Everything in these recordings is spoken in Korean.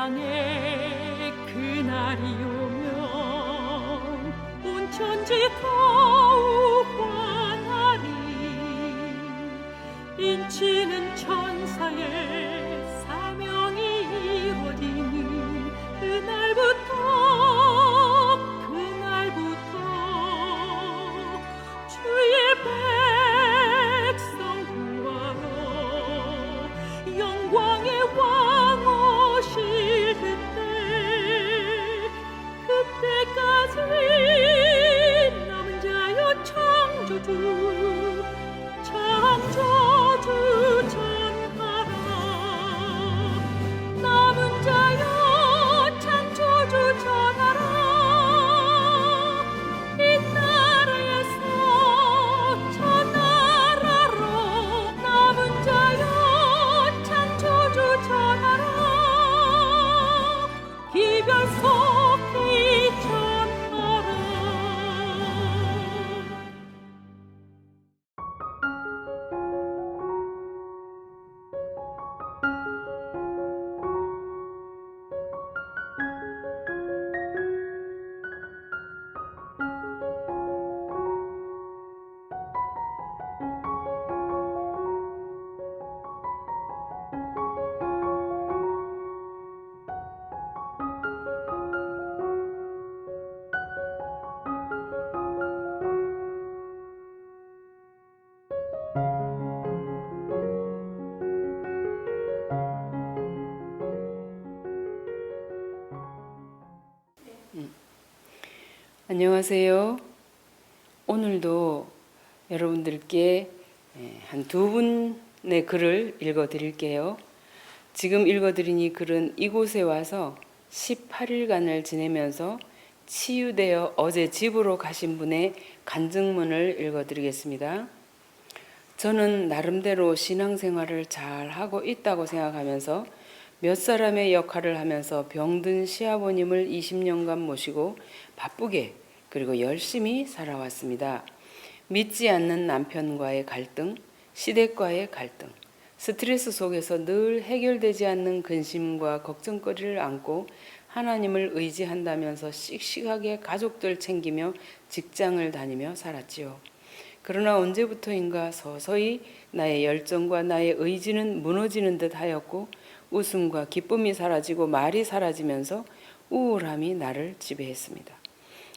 세상에 그날이 오면 온 천지 더욱 환하리. 인치는 천사의 사명이 이루어지는 그날부터 주의 백성 구하러 영광의 왕 오실 그때까지 남은 자여 창조주 전하라. 남은 자여 창조주 전하라. 이 나라에서 저 나라로 남은 자여 창조주 전하라. 이별 속히 전하라. 안녕하세요. 오늘도 여러분들께 한 두 분의 글을 읽어드릴게요. 지금 읽어드린 이 글은 이곳에 와서 18일간을 지내면서 치유되어 어제 집으로 가신 분의 간증문을 읽어드리겠습니다. 저는 나름대로 신앙생활을 잘 하고 있다고 생각하면서 몇 사람의 역할을 하면서 병든 시아버님을 20년간 모시고 바쁘게 그리고 열심히 살아왔습니다. 믿지 않는 남편과의 갈등, 시댁과의 갈등, 스트레스 속에서 늘 해결되지 않는 근심과 걱정거리를 안고 하나님을 의지한다면서 씩씩하게 가족들 챙기며 직장을 다니며 살았지요. 그러나 언제부터인가 서서히 나의 열정과 나의 의지는 무너지는 듯 하였고 웃음과 기쁨이 사라지고 말이 사라지면서 우울함이 나를 지배했습니다.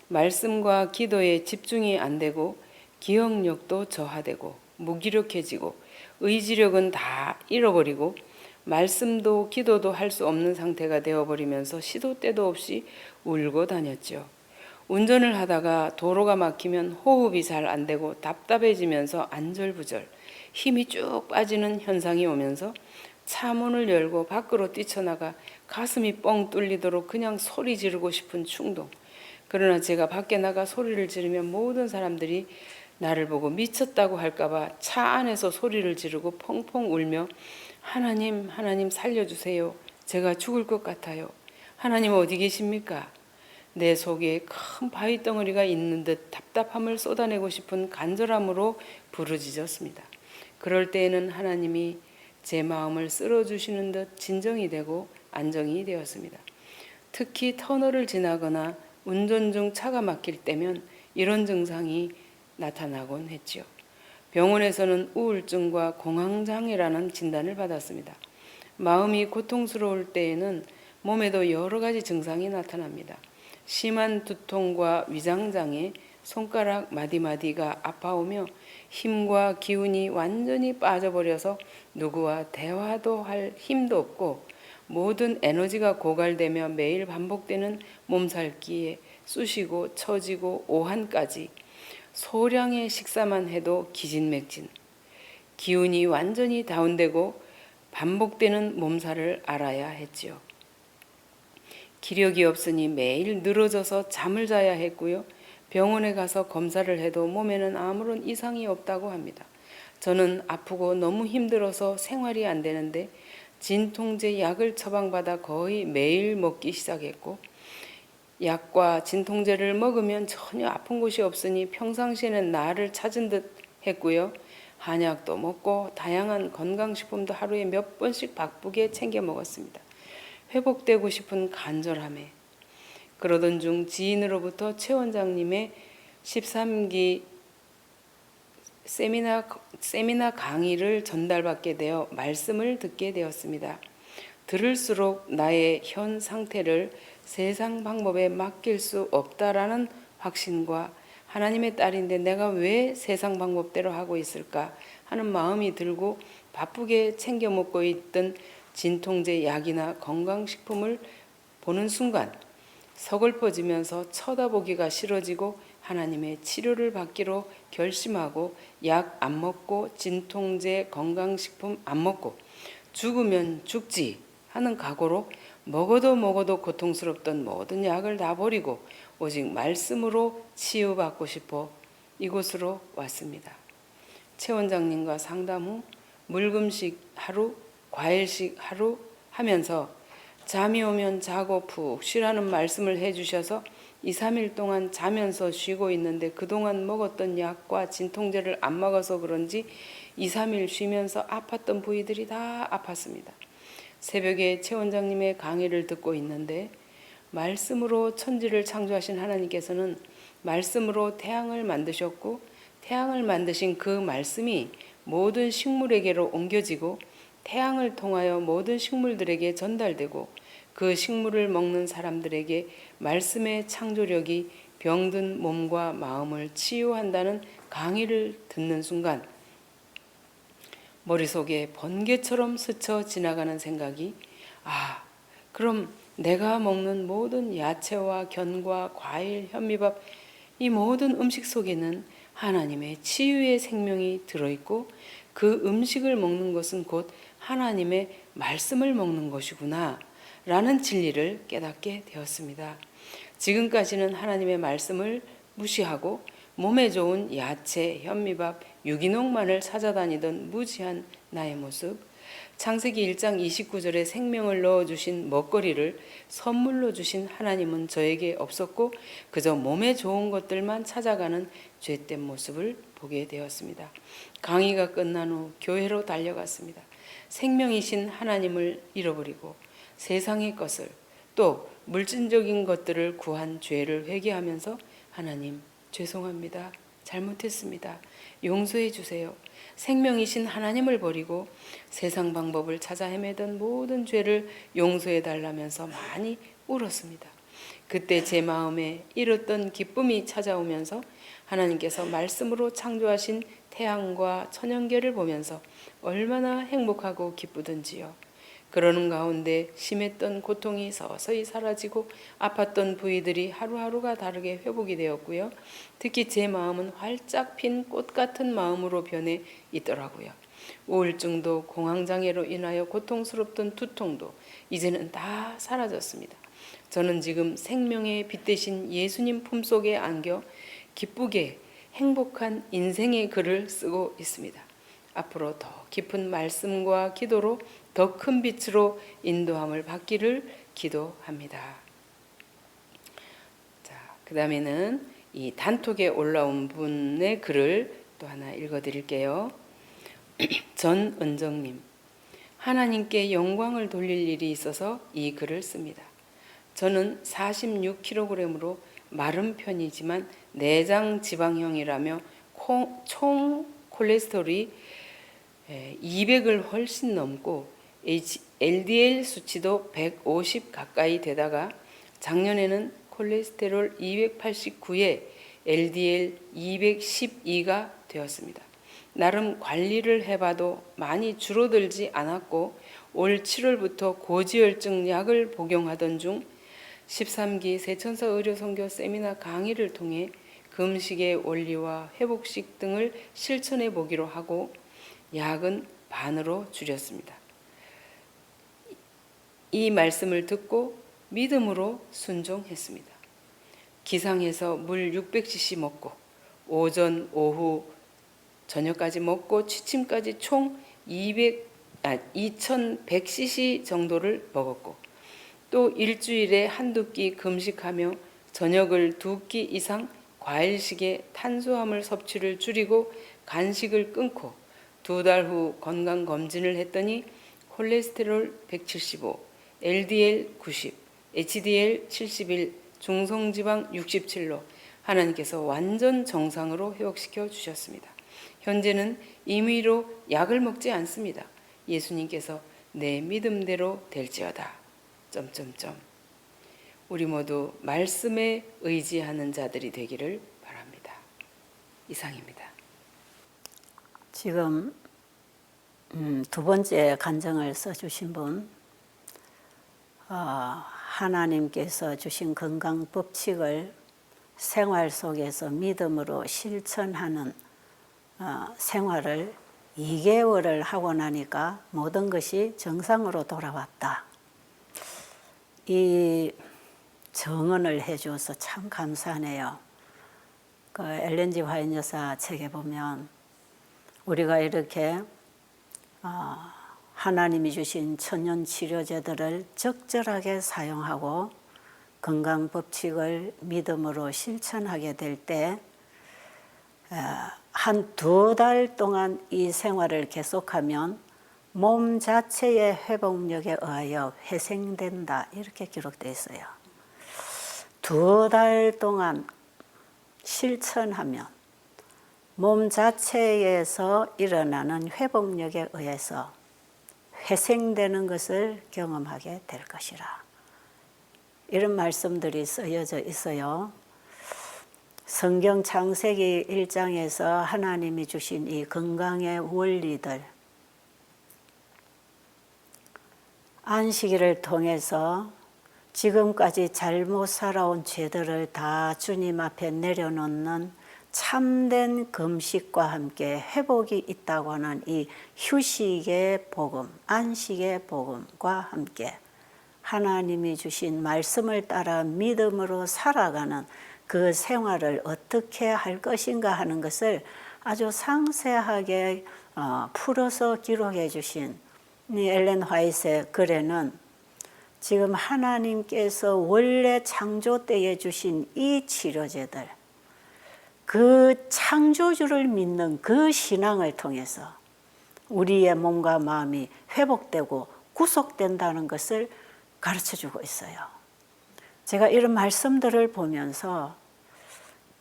말씀과 기도에 집중이 안 되고 기억력도 저하되고 무기력해지고 의지력은 다 잃어버리고 말씀도 기도도 할 수 없는 상태가 되어버리면서 시도 때도 없이 울고 다녔죠. 운전을 하다가 도로가 막히면 호흡이 잘 안 되고 답답해지면서 안절부절 힘이 쭉 빠지는 현상이 오면서 차 문을 열고 밖으로 뛰쳐나가 가슴이 뻥 뚫리도록 그냥 소리 지르고 싶은 충동. 그러나 제가 밖에 나가 소리를 지르면 모든 사람들이 나를 보고 미쳤다고 할까봐 차 안에서 소리를 지르고 펑펑 울며 하나님, 하나님 살려주세요. 제가 죽을 것 같아요. 하나님 어디 계십니까? 내 속에 큰 바위 덩어리가 있는 듯 답답함을 쏟아내고 싶은 간절함으로 부르짖었습니다. 그럴 때에는 하나님이 제 마음을 쓸어주시는 듯 진정이 되고 안정이 되었습니다. 특히 터널을 지나거나 운전 중 차가 막힐 때면 이런 증상이 나타나곤 했지요. 병원에서는 우울증과 공황장애라는 진단을 받았습니다. 마음이 고통스러울 때에는 몸에도 여러 가지 증상이 나타납니다. 심한 두통과 위장장애, 손가락 마디마디가 아파오며 힘과 기운이 완전히 빠져버려서 누구와 대화도 할 힘도 없고 모든 에너지가 고갈되며 매일 반복되는 몸살기에 쑤시고 처지고 오한까지 소량의 식사만 해도 기진맥진, 기운이 완전히 다운되고 반복되는 몸살을 알아야 했지요. 기력이 없으니 매일 늘어져서 잠을 자야 했고요. 병원에 가서 검사를 해도 몸에는 아무런 이상이 없다고 합니다. 저는 아프고 너무 힘들어서 생활이 안 되는데 진통제 약을 처방받아 거의 매일 먹기 시작했고 약과 진통제를 먹으면 전혀 아픈 곳이 없으니 평상시에는 나를 찾은 듯 했고요. 한약도 먹고 다양한 건강식품도 하루에 몇 번씩 바쁘게 챙겨 먹었습니다. 회복되고 싶은 간절함에 그러던 중 지인으로부터 최 원장님의 13기 세미나 강의를 전달받게 되어 말씀을 듣게 되었습니다. 들을수록 나의 현 상태를 세상 방법에 맡길 수 없다라는 확신과 하나님의 딸인데 내가 왜 세상 방법대로 하고 있을까 하는 마음이 들고 바쁘게 챙겨 먹고 있던 진통제 약이나 건강식품을 보는 순간 서글퍼지면서 쳐다보기가 싫어지고 하나님의 치료를 받기로 결심하고 약 안 먹고 진통제 건강식품 안 먹고 죽으면 죽지 하는 각오로 먹어도 고통스럽던 모든 약을 다 버리고 오직 말씀으로 치유받고 싶어 이곳으로 왔습니다. 최 원장님과 상담 후 물금식 하루, 과일식 하루 하면서 잠이 오면 자고 푹 쉬라는 말씀을 해주셔서 2, 3일 동안 자면서 쉬고 있는데 그동안 먹었던 약과 진통제를 안 먹어서 그런지 2, 3일 쉬면서 아팠던 부위들이 다 아팠습니다. 새벽에 최 원장님의 강의를 듣고 있는데 말씀으로 천지를 창조하신 하나님께서는 말씀으로 태양을 만드셨고 태양을 만드신 그 말씀이 모든 식물에게로 옮겨지고 태양을 통하여 모든 식물들에게 전달되고 그 식물을 먹는 사람들에게 말씀의 창조력이 병든 몸과 마음을 치유한다는 강의를 듣는 순간 머릿속에 번개처럼 스쳐 지나가는 생각이 그럼 내가 먹는 모든 야채와 견과 과일, 현미밥 이 모든 음식 속에는 하나님의 치유의 생명이 들어있고 그 음식을 먹는 것은 곧 하나님의 말씀을 먹는 것이구나 라는 진리를 깨닫게 되었습니다. 지금까지는 하나님의 말씀을 무시하고 몸에 좋은 야채, 현미밥, 유기농만을 찾아다니던 무지한 나의 모습, 창세기 1장 29절에 생명을 넣어주신 먹거리를 선물로 주신 하나님은 저에게 없었고 그저 몸에 좋은 것들만 찾아가는 죄된 모습을 보게 되었습니다. 강의가 끝난 후 교회로 달려갔습니다. 생명이신 하나님을 잃어버리고 세상의 것을 또 물질적인 것들을 구한 죄를 회개하면서 하나님 죄송합니다. 잘못했습니다. 용서해 주세요. 생명이신 하나님을 버리고 세상 방법을 찾아 헤매던 모든 죄를 용서해 달라면서 많이 울었습니다. 그때 제 마음에 잃었던 기쁨이 찾아오면서 하나님께서 말씀으로 창조하신 태양과 천연계를 보면서 얼마나 행복하고 기쁘던지요. 그러는 가운데 심했던 고통이 서서히 사라지고 아팠던 부위들이 하루하루가 다르게 회복이 되었고요. 특히 제 마음은 활짝 핀 꽃 같은 마음으로 변해 있더라고요. 우울증도 공황장애로 인하여 고통스럽던 두통도 이제는 다 사라졌습니다. 저는 지금 생명의 빛 대신 예수님 품속에 안겨 기쁘게 행복한 인생의 글을 쓰고 있습니다. 앞으로 더 깊은 말씀과 기도로 더 큰 빛으로 인도함을 받기를 기도합니다. 자, 그 다음에는 이 단톡에 올라온 분의 글을 또 하나 읽어드릴게요. 전은정님, 하나님께 영광을 돌릴 일이 있어서 이 글을 씁니다. 저는 46kg으로 마른 편이지만 내장 지방형이라며 총 콜레스테롤이 200을 훨씬 넘고 LDL 수치도 150 가까이 되다가 작년에는 콜레스테롤 289에 LDL 212가 되었습니다. 나름 관리를 해봐도 많이 줄어들지 않았고 올 7월부터 고지혈증 약을 복용하던 중 13기 세천사 의료선교 세미나 강의를 통해 금식의 원리와 회복식 등을 실천해 보기로 하고 약은 반으로 줄였습니다. 이 말씀을 듣고 믿음으로 순종했습니다. 기상해서 물 600cc 먹고 오전, 오후, 저녁까지 먹고 취침까지 총 2100cc 정도를 먹었고 또 일주일에 한두 끼 금식하며 저녁을 2끼 이상 과일식의 탄수화물 섭취를 줄이고 간식을 끊고 2달 후 건강검진을 했더니 콜레스테롤 175, LDL 90, HDL 71, 중성지방 67로 하나님께서 완전 정상으로 회복시켜 주셨습니다. 현재는 임의로 약을 먹지 않습니다. 예수님께서 내 믿음대로 될지어다. 우리 모두 말씀에 의지하는 자들이 되기를 바랍니다. 이상입니다. 지금 두 번째 간증을 써주신 분, 하나님께서 주신 건강 법칙을 생활 속에서 믿음으로 실천하는 생활을 2개월을 하고 나니까 모든 것이 정상으로 돌아왔다. 이 정언을 해줘서 참 감사하네요. 그 엘렌 G 화이트 여사 책에 보면 우리가 이렇게 하나님이 주신 천연 치료제들을 적절하게 사용하고 건강 법칙을 믿음으로 실천하게 될 때 한 2달 동안 이 생활을 계속하면 몸 자체의 회복력에 의하여 회생된다, 이렇게 기록되어 있어요. 2달 동안 실천하면 몸 자체에서 일어나는 회복력에 의해서 회생되는 것을 경험하게 될 것이라. 이런 말씀들이 쓰여져 있어요. 성경 창세기 1장에서 하나님이 주신 이 건강의 원리들, 안식일을 통해서 지금까지 잘못 살아온 죄들을 다 주님 앞에 내려놓는 참된 금식과 함께 회복이 있다고 하는 이 휴식의 복음, 안식의 복음과 함께 하나님이 주신 말씀을 따라 믿음으로 살아가는 그 생활을 어떻게 할 것인가 하는 것을 아주 상세하게 풀어서 기록해 주신 이 엘렌 화이트의 글에는 지금 하나님께서 원래 창조 때에 주신 이 치료제들, 그 창조주를 믿는 그 신앙을 통해서 우리의 몸과 마음이 회복되고 구속된다는 것을 가르쳐주고 있어요. 제가 이런 말씀들을 보면서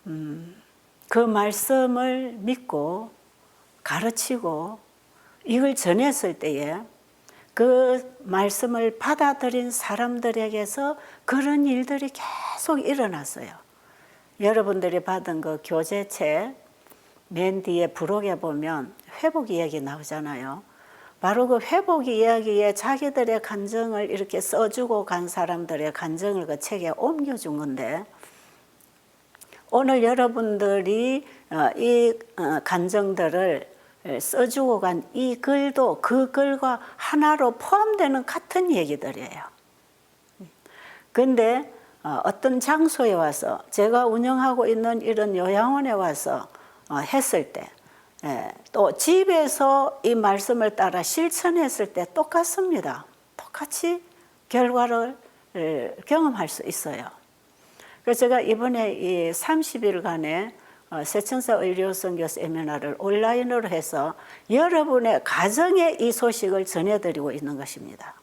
그 말씀을 믿고 가르치고 이걸 전했을 때에 그 말씀을 받아들인 사람들에게서 그런 일들이 계속 일어났어요. 여러분들이 받은 그 교재책 맨 뒤에 부록에 보면 회복 이야기 나오잖아요. 바로 그 회복 이야기에 자기들의 간증을 이렇게 써주고 간 사람들의 간증을 그 책에 옮겨준 건데, 오늘 여러분들이 이 간증들을 써주고 간 이 글도 그 글과 하나로 포함되는 같은 얘기들이에요. 근데 어떤 장소에 와서, 제가 운영하고 있는 이런 요양원에 와서 했을 때, 또 집에서 이 말씀을 따라 실천했을 때 똑같습니다. 똑같이 결과를 경험할 수 있어요. 그래서 제가 이번에 이 30일간의 세천사 의료선교 세미나를 온라인으로 해서 여러분의 가정에 이 소식을 전해드리고 있는 것입니다.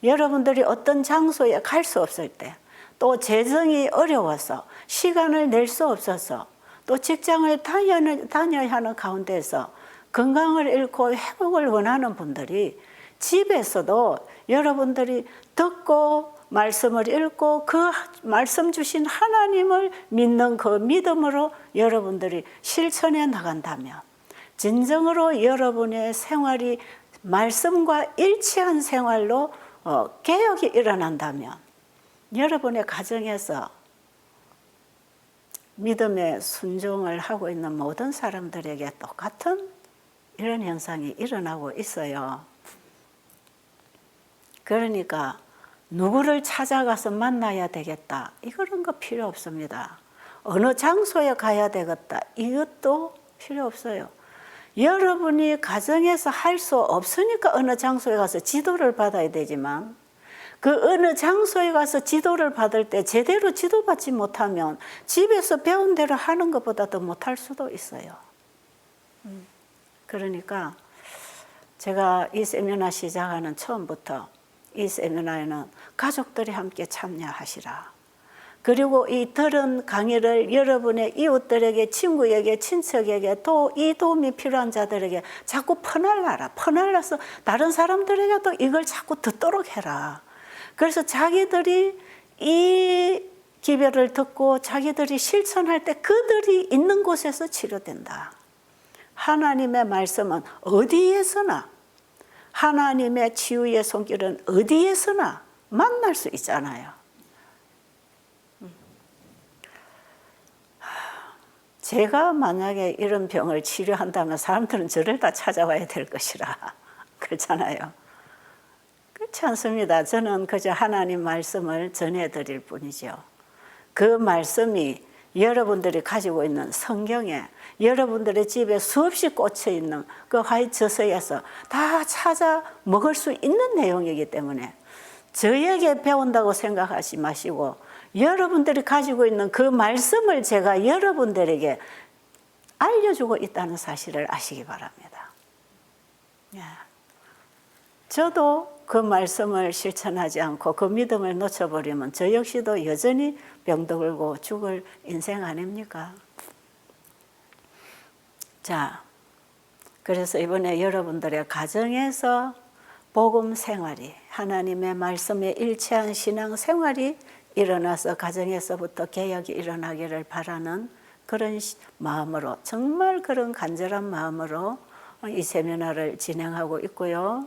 여러분들이 어떤 장소에 갈 수 없을 때, 또 재정이 어려워서 시간을 낼 수 없어서, 또 직장을 다녀야 하는 가운데서 건강을 잃고 회복을 원하는 분들이 집에서도 여러분들이 듣고 말씀을 읽고 그 말씀 주신 하나님을 믿는 그 믿음으로 여러분들이 실천해 나간다면, 진정으로 여러분의 생활이 말씀과 일치한 생활로 개혁이 일어난다면, 여러분의 가정에서 믿음의 순종을 하고 있는 모든 사람들에게 똑같은 이런 현상이 일어나고 있어요. 그러니까 누구를 찾아가서 만나야 되겠다, 이런 거 필요 없습니다. 어느 장소에 가야 되겠다, 이것도 필요 없어요. 여러분이 가정에서 할 수 없으니까 어느 장소에 가서 지도를 받아야 되지만, 그 어느 장소에 가서 지도를 받을 때 제대로 지도받지 못하면 집에서 배운 대로 하는 것보다 더 못할 수도 있어요. 그러니까 제가 이 세미나 시작하는 처음부터 이 세미나에는 가족들이 함께 참여하시라. 그리고 이 들은 강의를 여러분의 이웃들에게, 친구에게, 친척에게, 또 이 도움이 필요한 자들에게 자꾸 퍼날라라. 퍼날라서 다른 사람들에게도 이걸 자꾸 듣도록 해라. 그래서 자기들이 이 기별을 듣고 자기들이 실천할 때 그들이 있는 곳에서 치료된다. 하나님의 말씀은 어디에서나, 하나님의 치유의 손길은 어디에서나 만날 수 있잖아요. 제가 만약에 이런 병을 치료한다면 사람들은 저를 다 찾아와야 될 것이라. 그렇잖아요. 그렇지 않습니다. 저는 그저 하나님 말씀을 전해드릴 뿐이죠. 그 말씀이 여러분들이 가지고 있는 성경에, 여러분들의 집에 수없이 꽂혀 있는 그 화이트 저서에서 다 찾아 먹을 수 있는 내용이기 때문에 저에게 배운다고 생각하지 마시고 여러분들이 가지고 있는 그 말씀을 제가 여러분들에게 알려주고 있다는 사실을 아시기 바랍니다. 저도 그 말씀을 실천하지 않고 그 믿음을 놓쳐버리면 저 역시도 여전히 병도 걸고 죽을 인생 아닙니까? 자, 그래서 이번에 여러분들의 가정에서 복음 생활이, 하나님의 말씀에 일치한 신앙 생활이 일어나서 가정에서부터 개혁이 일어나기를 바라는 그런 마음으로, 정말 그런 간절한 마음으로 이 세미나를 진행하고 있고요.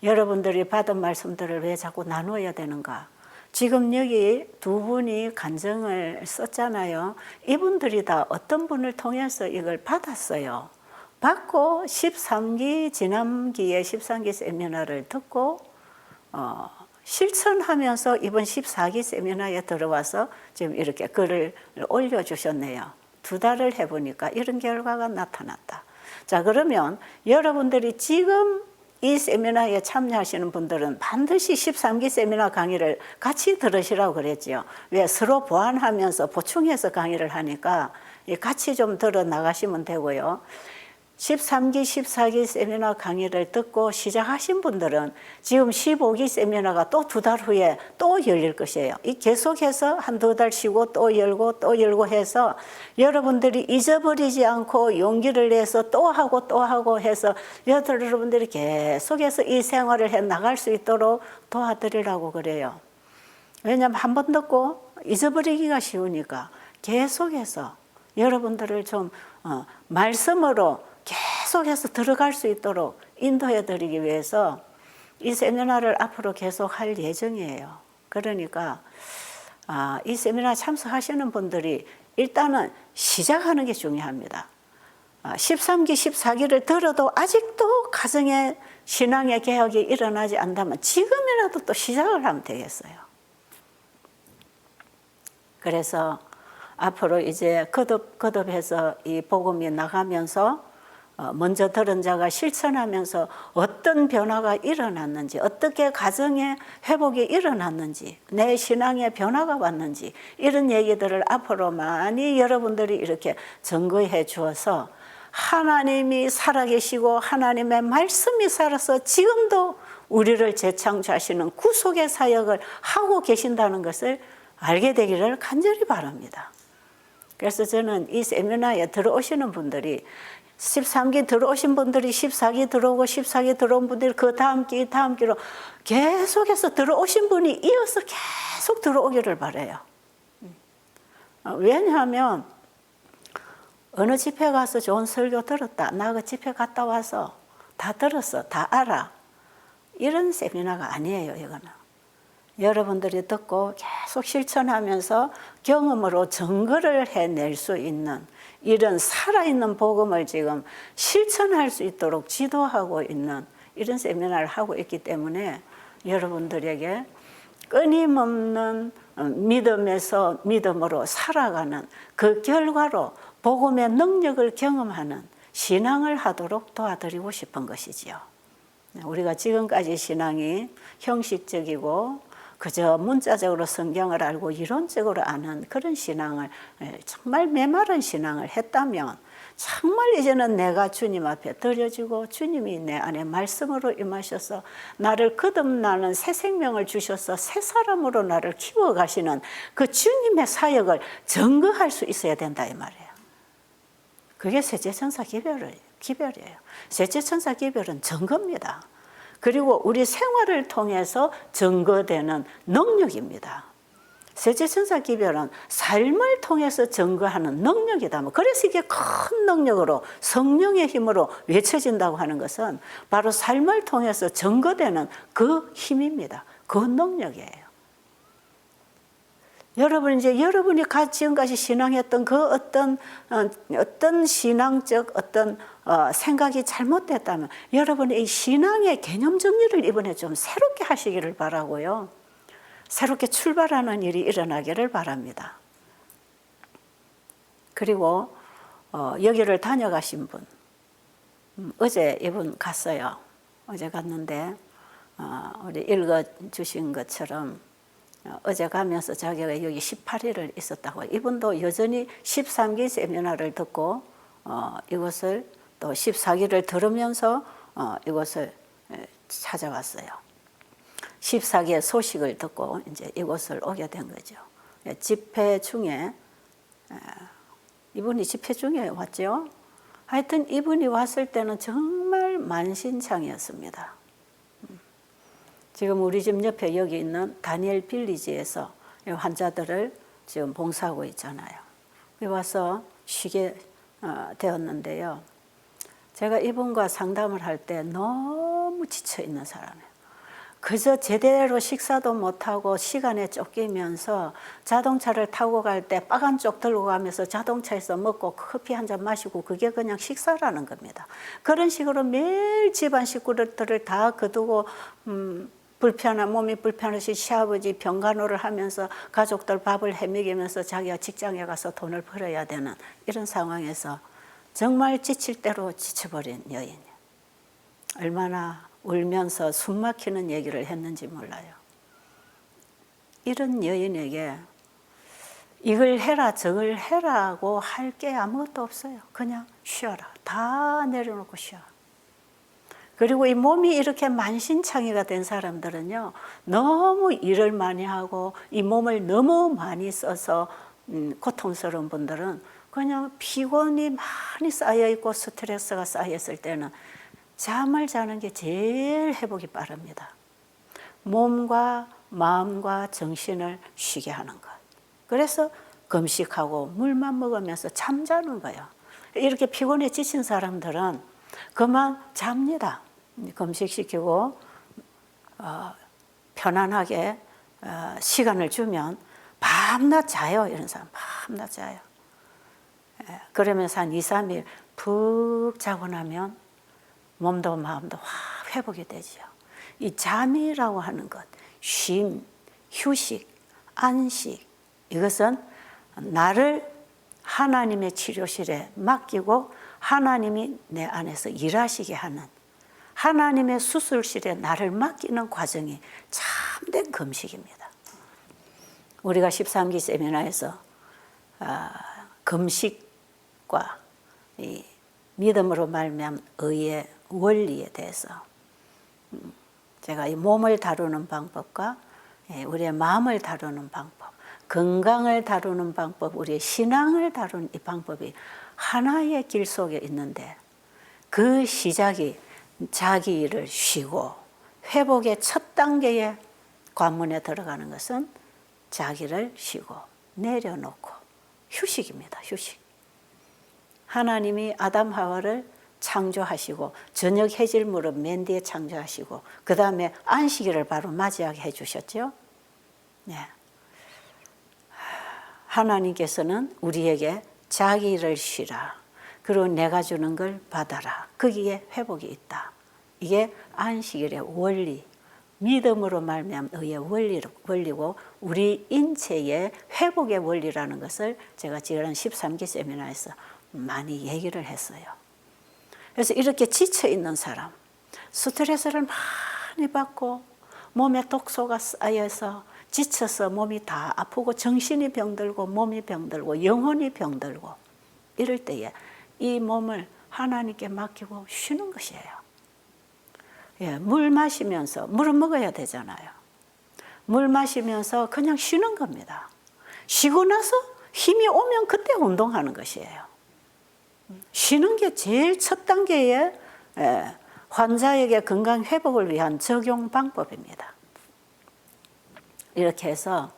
여러분들이 받은 말씀들을 왜 자꾸 나누어야 되는가? 지금 여기 두 분이 간증을 썼잖아요. 이분들이 다 어떤 분을 통해서 이걸 받았어요. 받고 13기, 지난기에 13기 세미나를 듣고 실천하면서 이번 14기 세미나에 들어와서 지금 이렇게 글을 올려주셨네요. 2달을 해보니까 이런 결과가 나타났다. 자, 그러면 여러분들이 지금 이 세미나에 참여하시는 분들은 반드시 13기 세미나 강의를 같이 들으시라고 그랬죠. 왜? 서로 보완하면서 보충해서 강의를 하니까 같이 좀 들어 나가시면 되고요. 13기, 14기 세미나 강의를 듣고 시작하신 분들은 지금 15기 세미나가 또 2달 후에 또 열릴 것이에요. 이 계속해서 한두 달 쉬고 또 열고 해서 여러분들이 잊어버리지 않고 용기를 내서 또 하고 해서 여러분들이 계속해서 이 생활을 해 나갈 수 있도록 도와드리라고 그래요. 왜냐하면 한 번 듣고 잊어버리기가 쉬우니까 계속해서 여러분들을 좀 말씀으로 계속해서 들어갈 수 있도록 인도해 드리기 위해서 이 세미나를 앞으로 계속 할 예정이에요. 그러니까 이 세미나 참석하시는 분들이 일단은 시작하는 게 중요합니다. 13기, 14기를 들어도 아직도 가정의 신앙의 개혁이 일어나지 않다면 지금이라도 또 시작을 하면 되겠어요. 그래서 앞으로 이제 거듭해서 이 복음이 나가면서 먼저 들은 자가 실천하면서 어떤 변화가 일어났는지, 어떻게 가정의 회복이 일어났는지, 내 신앙의 변화가 왔는지 이런 얘기들을 앞으로 많이 여러분들이 이렇게 증거해 주어서 하나님이 살아계시고 하나님의 말씀이 살아서 지금도 우리를 재창조하시는 구속의 사역을 하고 계신다는 것을 알게 되기를 간절히 바랍니다. 그래서 저는 이 세미나에 들어오시는 분들이 13기 들어오신 분들이 14기 들어오고 14기 들어온 분들이 그 다음 기로 계속해서 들어오신 분이 이어서 계속 들어오기를 바라요. 왜냐하면 어느 집회 가서 좋은 설교 들었다. 나 그 집회 갔다 와서 다 들었어. 다 알아. 이런 세미나가 아니에요. 이거는. 여러분들이 듣고 계속 실천하면서 경험으로 증거를 해낼 수 있는 이런 살아있는 복음을 지금 실천할 수 있도록 지도하고 있는 이런 세미나를 하고 있기 때문에 여러분들에게 끊임없는 믿음에서 믿음으로 살아가는 그 결과로 복음의 능력을 경험하는 신앙을 하도록 도와드리고 싶은 것이지요. 우리가 지금까지 신앙이 형식적이고 그저 문자적으로 성경을 알고 이론적으로 아는 그런 신앙을, 정말 메마른 신앙을 했다면 정말 이제는 내가 주님 앞에 드려지고 주님이 내 안에 말씀으로 임하셔서 나를 거듭나는 새 생명을 주셔서 새 사람으로 나를 키워가시는 그 주님의 사역을 증거할 수 있어야 된다 이 말이에요. 그게 셋째 천사 기별이에요. 셋째 천사 기별은 증거입니다. 그리고 우리 생활을 통해서 증거되는 능력입니다. 셋째 천사 기별은 삶을 통해서 증거하는 능력이다. 그래서 이게 큰 능력으로 성령의 힘으로 외쳐진다고 하는 것은 바로 삶을 통해서 증거되는 그 힘입니다. 그 능력이에요. 여러분 이제 여러분이 지금까지 신앙했던 그 어떤 신앙적 생각이 잘못됐다면 여러분의 이 신앙의 개념 정리를 이번에 좀 새롭게 하시기를 바라고요. 새롭게 출발하는 일이 일어나기를 바랍니다. 그리고 여기를 다녀가신 분, 어제 이분 갔어요. 어제 갔는데 우리 읽어주신 것처럼 어제 가면서 자기가 여기 18일을 있었다고. 이분도 여전히 13기 세미나를 듣고 이것을 또 14기를 들으면서 이것을 찾아왔어요. 14기의 소식을 듣고 이제 이곳을 오게 된 거죠. 집회 중에 이분이 집회 중에 왔죠. 하여튼 이분이 왔을 때는 정말 만신창이었습니다. 지금 우리 집 옆에 여기 있는 다니엘 빌리지에서 환자들을 지금 봉사하고 있잖아요. 와서 쉬게 되었는데요. 제가 이분과 상담을 할 때 너무 지쳐 있는 사람이에요. 그저 제대로 식사도 못하고 시간에 쫓기면서 자동차를 타고 갈 때 빨간 쪽 들고 가면서 자동차에서 먹고 커피 한 잔 마시고 그게 그냥 식사라는 겁니다. 그런 식으로 매일 집안 식구들을 다 거두고 몸이 불편하신 시아버지 병간호를 하면서 가족들 밥을 해먹이면서 자기가 직장에 가서 돈을 벌어야 되는 이런 상황에서 정말 지칠 대로 지쳐버린 여인이에요. 얼마나 울면서 숨 막히는 얘기를 했는지 몰라요. 이런 여인에게 이걸 해라 저걸 해라고 할 게 아무것도 없어요. 그냥 쉬어라. 다 내려놓고 쉬어. 그리고 이 몸이 이렇게 만신창이가 된 사람들은요, 너무 일을 많이 하고 이 몸을 너무 많이 써서 고통스러운 분들은 그냥 피곤이 많이 쌓여있고 스트레스가 쌓였을 때는 잠을 자는 게 제일 회복이 빠릅니다. 몸과 마음과 정신을 쉬게 하는 것. 그래서 금식하고 물만 먹으면서 잠자는 거예요. 이렇게 피곤해 지친 사람들은 그만 잡니다. 금식시키고 편안하게 시간을 주면 밤낮 자요. 이런 사람 밤낮 자요. 그러면서 한 2, 3일 푹 자고 나면 몸도 마음도 확 회복이 되죠. 이 잠이라고 하는 것, 쉼, 휴식, 안식, 이것은 나를 하나님의 치료실에 맡기고 하나님이 내 안에서 일하시게 하는, 하나님의 수술실에 나를 맡기는 과정이 참된 금식입니다. 우리가 13기 세미나에서 금식과 이 믿음으로 말미암은 의의 원리에 대해서 제가 이 몸을 다루는 방법과 우리의 마음을 다루는 방법, 건강을 다루는 방법, 우리의 신앙을 다루는 이 방법이 하나의 길 속에 있는데 그 시작이 자기 일을 쉬고 회복의 첫 단계의 관문에 들어가는 것은 자기를 쉬고 내려놓고 휴식입니다. 휴식. 하나님이 아담 하와를 창조하시고 저녁 해질물을 맨 뒤에 창조하시고 그 다음에 안식일을 바로 맞이하게 해주셨죠. 네. 하나님께서는 우리에게 자기 일을 쉬라. 그리고 내가 주는 걸 받아라. 거기에 회복이 있다. 이게 안식일의 원리, 믿음으로 말미암은 의의 원리고 우리 인체의 회복의 원리라는 것을 제가 지난 13기 세미나에서 많이 얘기를 했어요. 그래서 이렇게 지쳐있는 사람, 스트레스를 많이 받고 몸에 독소가 쌓여서 지쳐서 몸이 다 아프고 정신이 병들고 몸이 병들고 영혼이 병들고 이럴 때에 이 몸을 하나님께 맡기고 쉬는 것이에요. 예, 물 마시면서, 물은 먹어야 되잖아요. 물 마시면서 그냥 쉬는 겁니다. 쉬고 나서 힘이 오면 그때 운동하는 것이에요. 쉬는 게 제일 첫 단계의 환자에게 건강 회복을 위한 적용 방법입니다. 이렇게 해서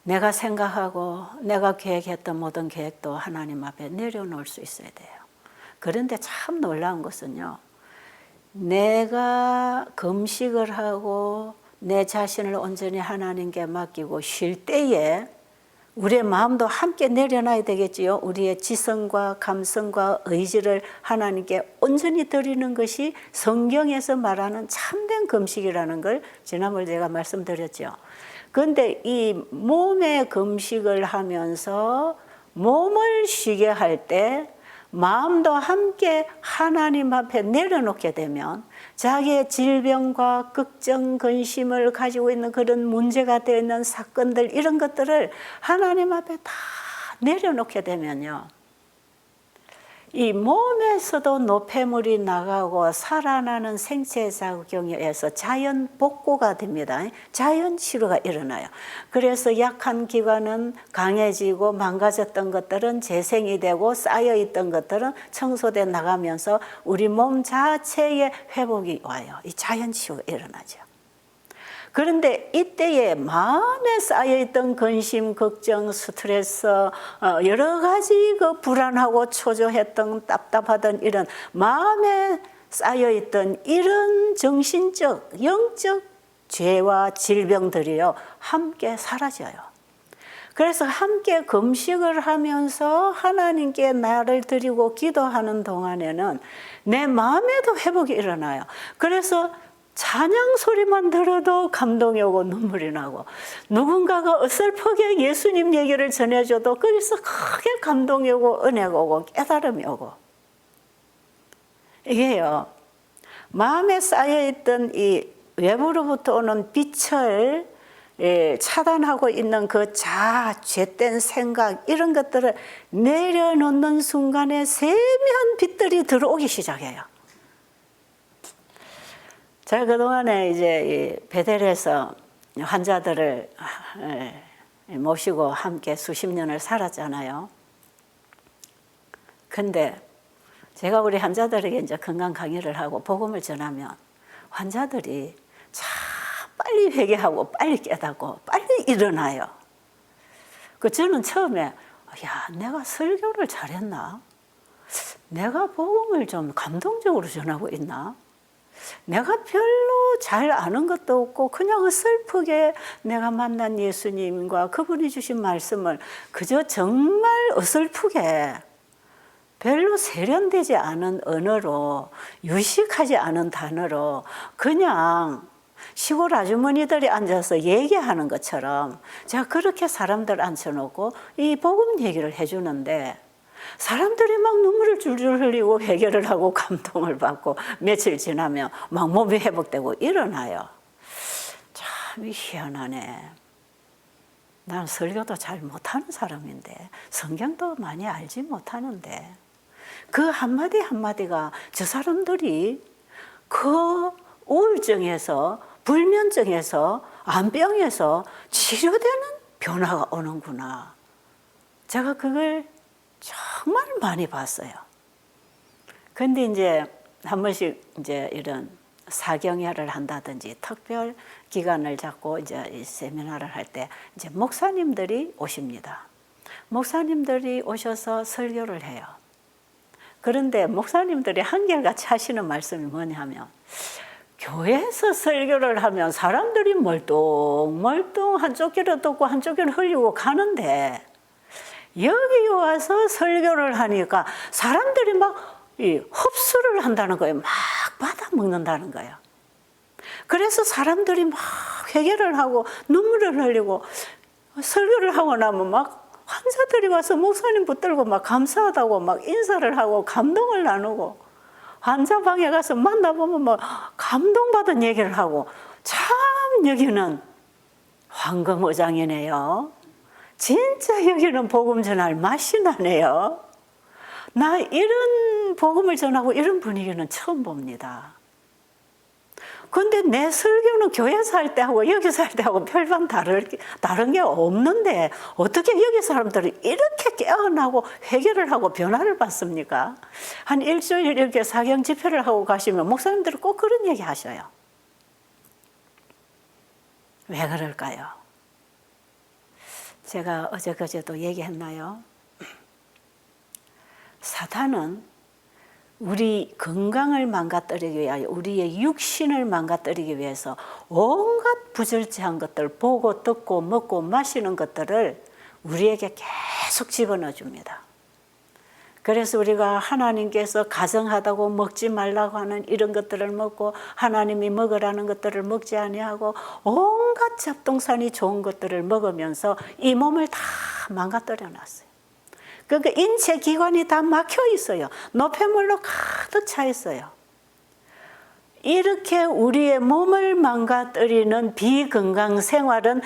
내가 생각하고 내가 계획했던 모든 계획도 하나님 앞에 내려놓을 수 있어야 돼요. 그런데 참 놀라운 것은요, 내가 금식을 하고 내 자신을 온전히 하나님께 맡기고 쉴 때에 우리의 마음도 함께 내려놔야 되겠지요. 우리의 지성과 감성과 의지를 하나님께 온전히 드리는 것이 성경에서 말하는 참된 금식이라는 걸 지난번에 제가 말씀드렸죠. 그런데 이 몸의 금식을 하면서 몸을 쉬게 할 때 마음도 함께 하나님 앞에 내려놓게 되면 자기의 질병과 걱정, 근심을 가지고 있는 그런 문제가 되어 있는 사건들, 이런 것들을 하나님 앞에 다 내려놓게 되면요, 이 몸에서도 노폐물이 나가고 살아나는 생체 작용에서 자연 복구가 됩니다. 자연 치료가 일어나요. 그래서 약한 기관은 강해지고 망가졌던 것들은 재생이 되고 쌓여있던 것들은 청소돼 나가면서 우리 몸 자체의 회복이 와요. 이 자연 치유가 일어나죠. 그런데 이때에 마음에 쌓여있던 근심, 걱정, 스트레스, 여러 가지 그 불안하고 초조했던 답답하던 이런 마음에 쌓여있던 이런 정신적, 영적 죄와 질병들이요, 함께 사라져요. 그래서 함께 금식을 하면서 하나님께 나를 드리고 기도하는 동안에는 내 마음에도 회복이 일어나요. 그래서 찬양 소리만 들어도 감동이 오고 눈물이 나고, 누군가가 어설프게 예수님 얘기를 전해줘도 거기서 크게 감동이 오고 은혜가 오고 깨달음이 오고, 이게요, 마음에 쌓여있던 이 외부로부터 오는 빛을 차단하고 있는 그 죄된 생각, 이런 것들을 내려놓는 순간에 세미한 빛들이 들어오기 시작해요. 제가 그동안에 이제 베델에서 환자들을 모시고 함께 수십 년을 살았잖아요. 근데 제가 우리 환자들에게 이제 건강 강의를 하고 복음을 전하면 환자들이 참 빨리 회개하고 빨리 깨닫고 빨리 일어나요. 저는 처음에, 야, 내가 설교를 잘했나? 내가 복음을 좀 감동적으로 전하고 있나? 내가 별로 잘 아는 것도 없고 그냥 어설프게 내가 만난 예수님과 그분이 주신 말씀을 그저 정말 어설프게 별로 세련되지 않은 언어로, 유식하지 않은 단어로 그냥 시골 아주머니들이 앉아서 얘기하는 것처럼 제가 그렇게 사람들 앉혀놓고 이 복음 얘기를 해주는데, 사람들이 막 눈물을 줄줄 흘리고 회개를 하고 감동을 받고 며칠 지나면 막 몸이 회복되고 일어나요. 참 희한하네. 난 설교도 잘 못하는 사람인데, 성경도 많이 알지 못하는데, 그 한마디 한마디가 저 사람들이 그 우울증에서, 불면증에서, 암병에서 치료되는 변화가 오는구나. 제가 그걸 정말 많이 봤어요. 근데 이제 한 번씩 이제 이런 사경회를 한다든지 특별 기간을 잡고 이제 이 세미나를 할 때 이제 목사님들이 오십니다. 목사님들이 오셔서 설교를 해요. 그런데 목사님들이 한결같이 하시는 말씀이 뭐냐면, 교회에서 설교를 하면 사람들이 멀뚱멀뚱 한쪽 귀로 듣고 한쪽 귀로 흘리고 가는데, 여기 와서 설교를 하니까 사람들이 막 흡수를 한다는 거예요. 막 받아 먹는다는 거예요. 그래서 사람들이 막 회개를 하고 눈물을 흘리고, 설교를 하고 나면 막 환자들이 와서 목사님 붙들고 막 감사하다고 막 인사를 하고 감동을 나누고, 환자 방에 가서 만나보면 뭐 감동받은 얘기를 하고, 참 여기는 황금어장이네요. 진짜 여기는 복음 전할 맛이 나네요. 나 이런 복음을 전하고 이런 분위기는 처음 봅니다. 근데 내 설교는 교회에서 할 때하고 여기서 할 때하고 별반 다른 게 없는데 어떻게 여기 사람들이 이렇게 깨어나고 회개를 하고 변화를 받습니까? 한 일주일 이렇게 사경 집회를 하고 가시면 목사님들은 꼭 그런 얘기 하셔요. 왜 그럴까요? 제가 어제 그제도 얘기했나요? 사탄은 우리 건강을 망가뜨리기 위하여 우리의 육신을 망가뜨리기 위해서 온갖 부절제한 것들 보고 듣고 먹고 마시는 것들을 우리에게 계속 집어넣어 줍니다. 그래서 우리가 하나님께서 가정하다고 먹지 말라고 하는 이런 것들을 먹고 하나님이 먹으라는 것들을 먹지 아니하고 온갖 잡동사니 좋은 것들을 먹으면서 이 몸을 다 망가뜨려 놨어요. 그러니까 인체 기관이 다 막혀 있어요. 노폐물로 가득 차 있어요. 이렇게 우리의 몸을 망가뜨리는 비건강 생활은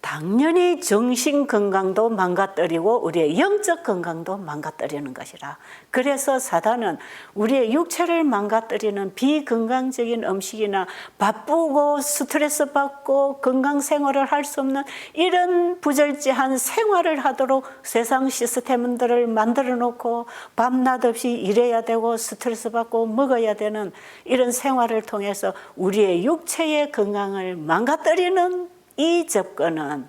당연히 정신 건강도 망가뜨리고 우리의 영적 건강도 망가뜨리는 것이라. 그래서 사단은 우리의 육체를 망가뜨리는 비건강적인 음식이나 바쁘고 스트레스 받고 건강 생활을 할 수 없는 이런 부절제한 생활을 하도록 세상 시스템들을 만들어 놓고 밤낮 없이 일해야 되고 스트레스 받고 먹어야 되는 이런 생활을 통해서 우리의 육체의 건강을 망가뜨리는 이 접근은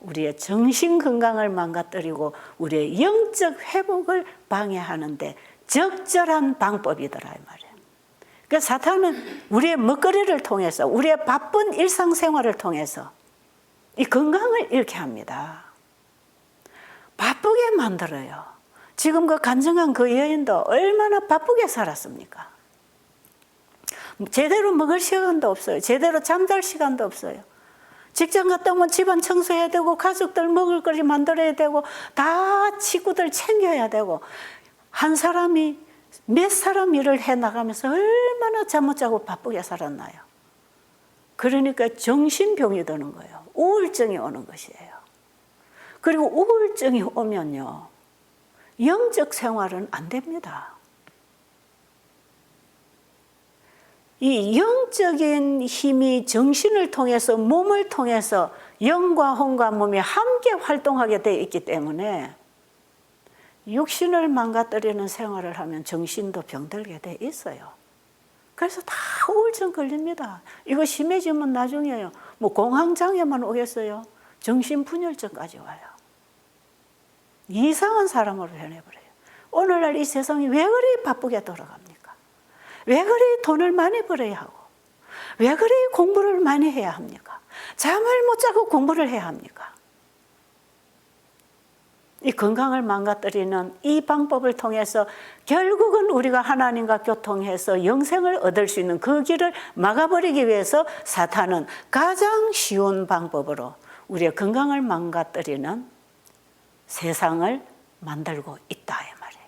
우리의 정신 건강을 망가뜨리고 우리의 영적 회복을 방해하는데 적절한 방법이더라 이 말이에요. 그러니까 사탄은 우리의 먹거리를 통해서 우리의 바쁜 일상생활을 통해서 이 건강을 잃게 합니다. 바쁘게 만들어요. 지금 그 간증한 그 여인도 얼마나 바쁘게 살았습니까? 제대로 먹을 시간도 없어요. 제대로 잠잘 시간도 없어요. 직장 갔다 오면 집안 청소해야 되고 가족들 먹을 거리 만들어야 되고 다 식구들 챙겨야 되고 한 사람이 몇 사람 일을 해나가면서 얼마나 잠 못 자고 바쁘게 살았나요? 그러니까 정신병이 드는 거예요. 우울증이 오는 것이에요. 그리고 우울증이 오면요 영적 생활은 안 됩니다. 이 영적인 힘이 정신을 통해서 몸을 통해서 영과 혼과 몸이 함께 활동하게 되어 있기 때문에 육신을 망가뜨리는 생활을 하면 정신도 병들게 돼 있어요. 그래서 다 우울증 걸립니다. 이거 심해지면 나중에요. 뭐 공황장애만 오겠어요. 정신분열증까지 와요. 이상한 사람으로 변해버려요. 오늘날 이 세상이 왜 그리 바쁘게 돌아갑니까? 왜 그리 돈을 많이 벌어야 하고 왜 그리 공부를 많이 해야 합니까? 잠을 못 자고 공부를 해야 합니까? 이 건강을 망가뜨리는 이 방법을 통해서 결국은 우리가 하나님과 교통해서 영생을 얻을 수 있는 그 길을 막아버리기 위해서 사탄은 가장 쉬운 방법으로 우리의 건강을 망가뜨리는 세상을 만들고 있다 이 말이에요.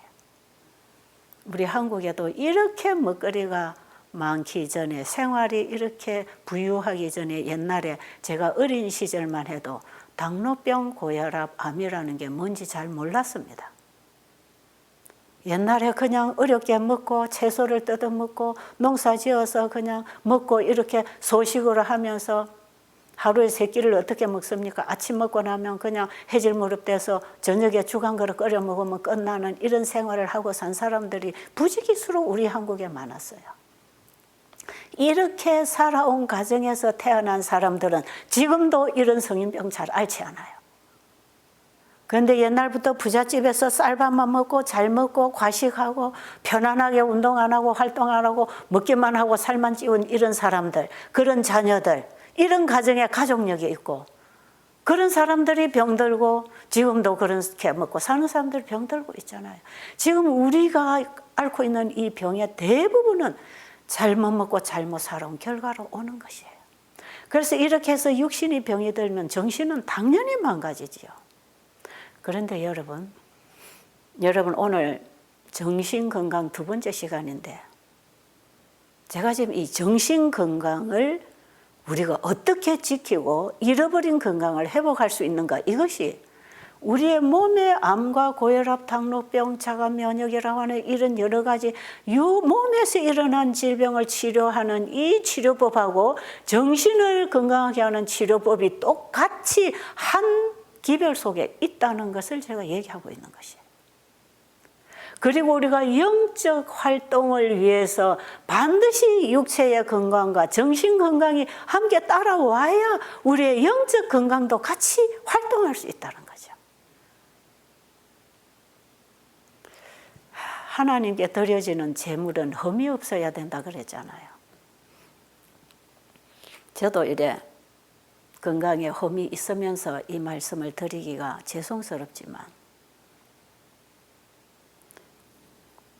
우리 한국에도 이렇게 먹거리가 많기 전에 생활이 이렇게 부유하기 전에 옛날에 제가 어린 시절만 해도 당뇨병, 고혈압, 암이라는 게 뭔지 잘 몰랐습니다. 옛날에 그냥 어렵게 먹고 채소를 뜯어 먹고 농사 지어서 그냥 먹고 이렇게 소식으로 하면서 하루에 3끼를 어떻게 먹습니까? 아침 먹고 나면 그냥 해질 무렵 돼서 저녁에 죽 한 그릇 끓여 먹으면 끝나는 이런 생활을 하고 산 사람들이 부지기수로 우리 한국에 많았어요. 이렇게 살아온 가정에서 태어난 사람들은 지금도 이런 성인병 잘 앓지 않아요. 그런데 옛날부터 부잣집에서 쌀밥만 먹고 잘 먹고 과식하고 편안하게 운동 안 하고 활동 안 하고 먹기만 하고 살만 찌운 이런 사람들, 그런 자녀들, 이런 가정에 가족력이 있고 그런 사람들이 병들고 지금도 그렇게 먹고 사는 사람들이 병들고 있잖아요. 지금 우리가 앓고 있는 이 병의 대부분은 잘못 먹고 잘못 살아온 결과로 오는 것이에요. 그래서 이렇게 해서 육신이 병이 들면 정신은 당연히 망가지지요. 그런데 여러분 오늘 정신건강 2번째 시간인데 제가 지금 이 정신건강을 우리가 어떻게 지키고 잃어버린 건강을 회복할 수 있는가, 이것이 우리의 몸에 암과 고혈압, 당뇨병, 자가 면역이라고 하는 이런 여러 가지 몸에서 일어난 질병을 치료하는 이 치료법하고 정신을 건강하게 하는 치료법이 똑같이 한 기별 속에 있다는 것을 제가 얘기하고 있는 것이에요. 그리고 우리가 영적 활동을 위해서 반드시 육체의 건강과 정신 건강이 함께 따라와야 우리의 영적 건강도 같이 활동할 수 있다는 거죠. 하나님께 드려지는 제물은 흠이 없어야 된다 그랬잖아요. 저도 이래 건강에 흠이 있으면서 이 말씀을 드리기가 죄송스럽지만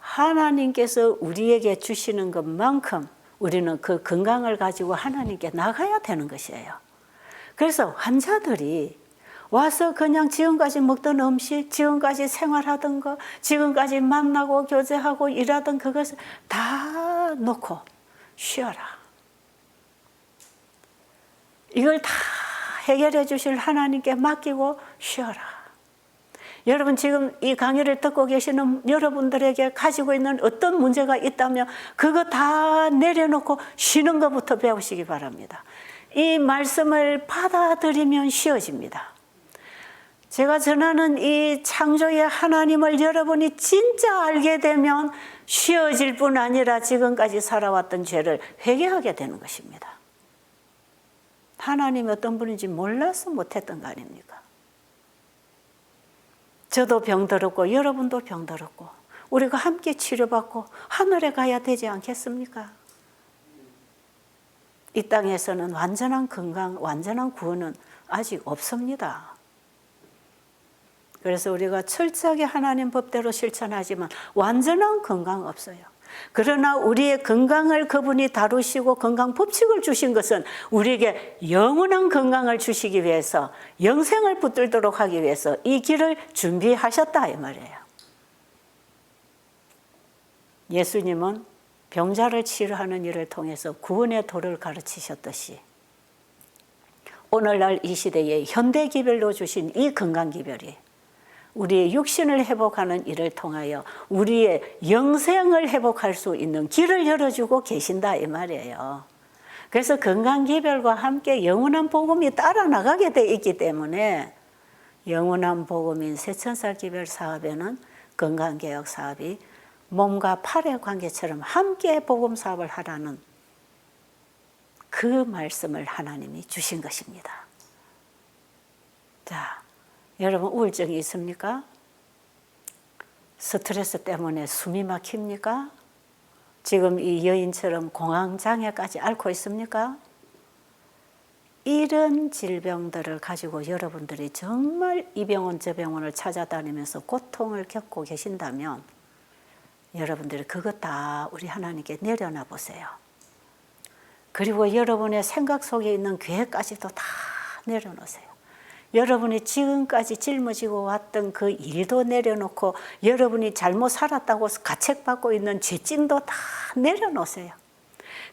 하나님께서 우리에게 주시는 것만큼 우리는 그 건강을 가지고 하나님께 나가야 되는 것이에요. 그래서 환자들이 와서 그냥 지금까지 먹던 음식, 지금까지 생활하던 거, 지금까지 만나고 교제하고 일하던 그것을 다 놓고 쉬어라. 이걸 다 해결해 주실 하나님께 맡기고 쉬어라. 여러분 지금 이 강의를 듣고 계시는 여러분들에게 가지고 있는 어떤 문제가 있다면 그거 다 내려놓고 쉬는 것부터 배우시기 바랍니다. 이 말씀을 받아들이면 쉬어집니다. 제가 전하는 이 창조의 하나님을 여러분이 진짜 알게 되면 쉬어질 뿐 아니라 지금까지 살아왔던 죄를 회개하게 되는 것입니다. 하나님이 어떤 분인지 몰라서 못했던 거 아닙니까? 저도 병들었고 여러분도 병들었고 우리가 함께 치료받고 하늘에 가야 되지 않겠습니까? 이 땅에서는 완전한 건강, 완전한 구원은 아직 없습니다. 그래서 우리가 철저하게 하나님 법대로 실천하지만 완전한 건강 없어요. 그러나 우리의 건강을 그분이 다루시고 건강 법칙을 주신 것은 우리에게 영원한 건강을 주시기 위해서 영생을 붙들도록 하기 위해서 이 길을 준비하셨다 이 말이에요. 예수님은 병자를 치료하는 일을 통해서 구원의 도를 가르치셨듯이 오늘날 이 시대에 현대 기별로 주신 이 건강 기별이 우리의 육신을 회복하는 일을 통하여 우리의 영생을 회복할 수 있는 길을 열어주고 계신다 이 말이에요. 그래서 건강기별과 함께 영원한 복음이 따라 나가게 돼 있기 때문에 영원한 복음인 새천살기별 사업에는 건강개혁 사업이 몸과 팔의 관계처럼 함께 복음 사업을 하라는 그 말씀을 하나님이 주신 것입니다. 자, 여러분 우울증이 있습니까? 스트레스 때문에 숨이 막힙니까? 지금 이 여인처럼 공황장애까지 앓고 있습니까? 이런 질병들을 가지고 여러분들이 정말 이 병원 저 병원을 찾아다니면서 고통을 겪고 계신다면 여러분들이 그것 다 우리 하나님께 내려놔 보세요. 그리고 여러분의 생각 속에 있는 계획까지도 다 내려놓으세요. 여러분이 지금까지 짊어지고 왔던 그 일도 내려놓고 여러분이 잘못 살았다고 가책받고 있는 죄짐도 다 내려놓으세요.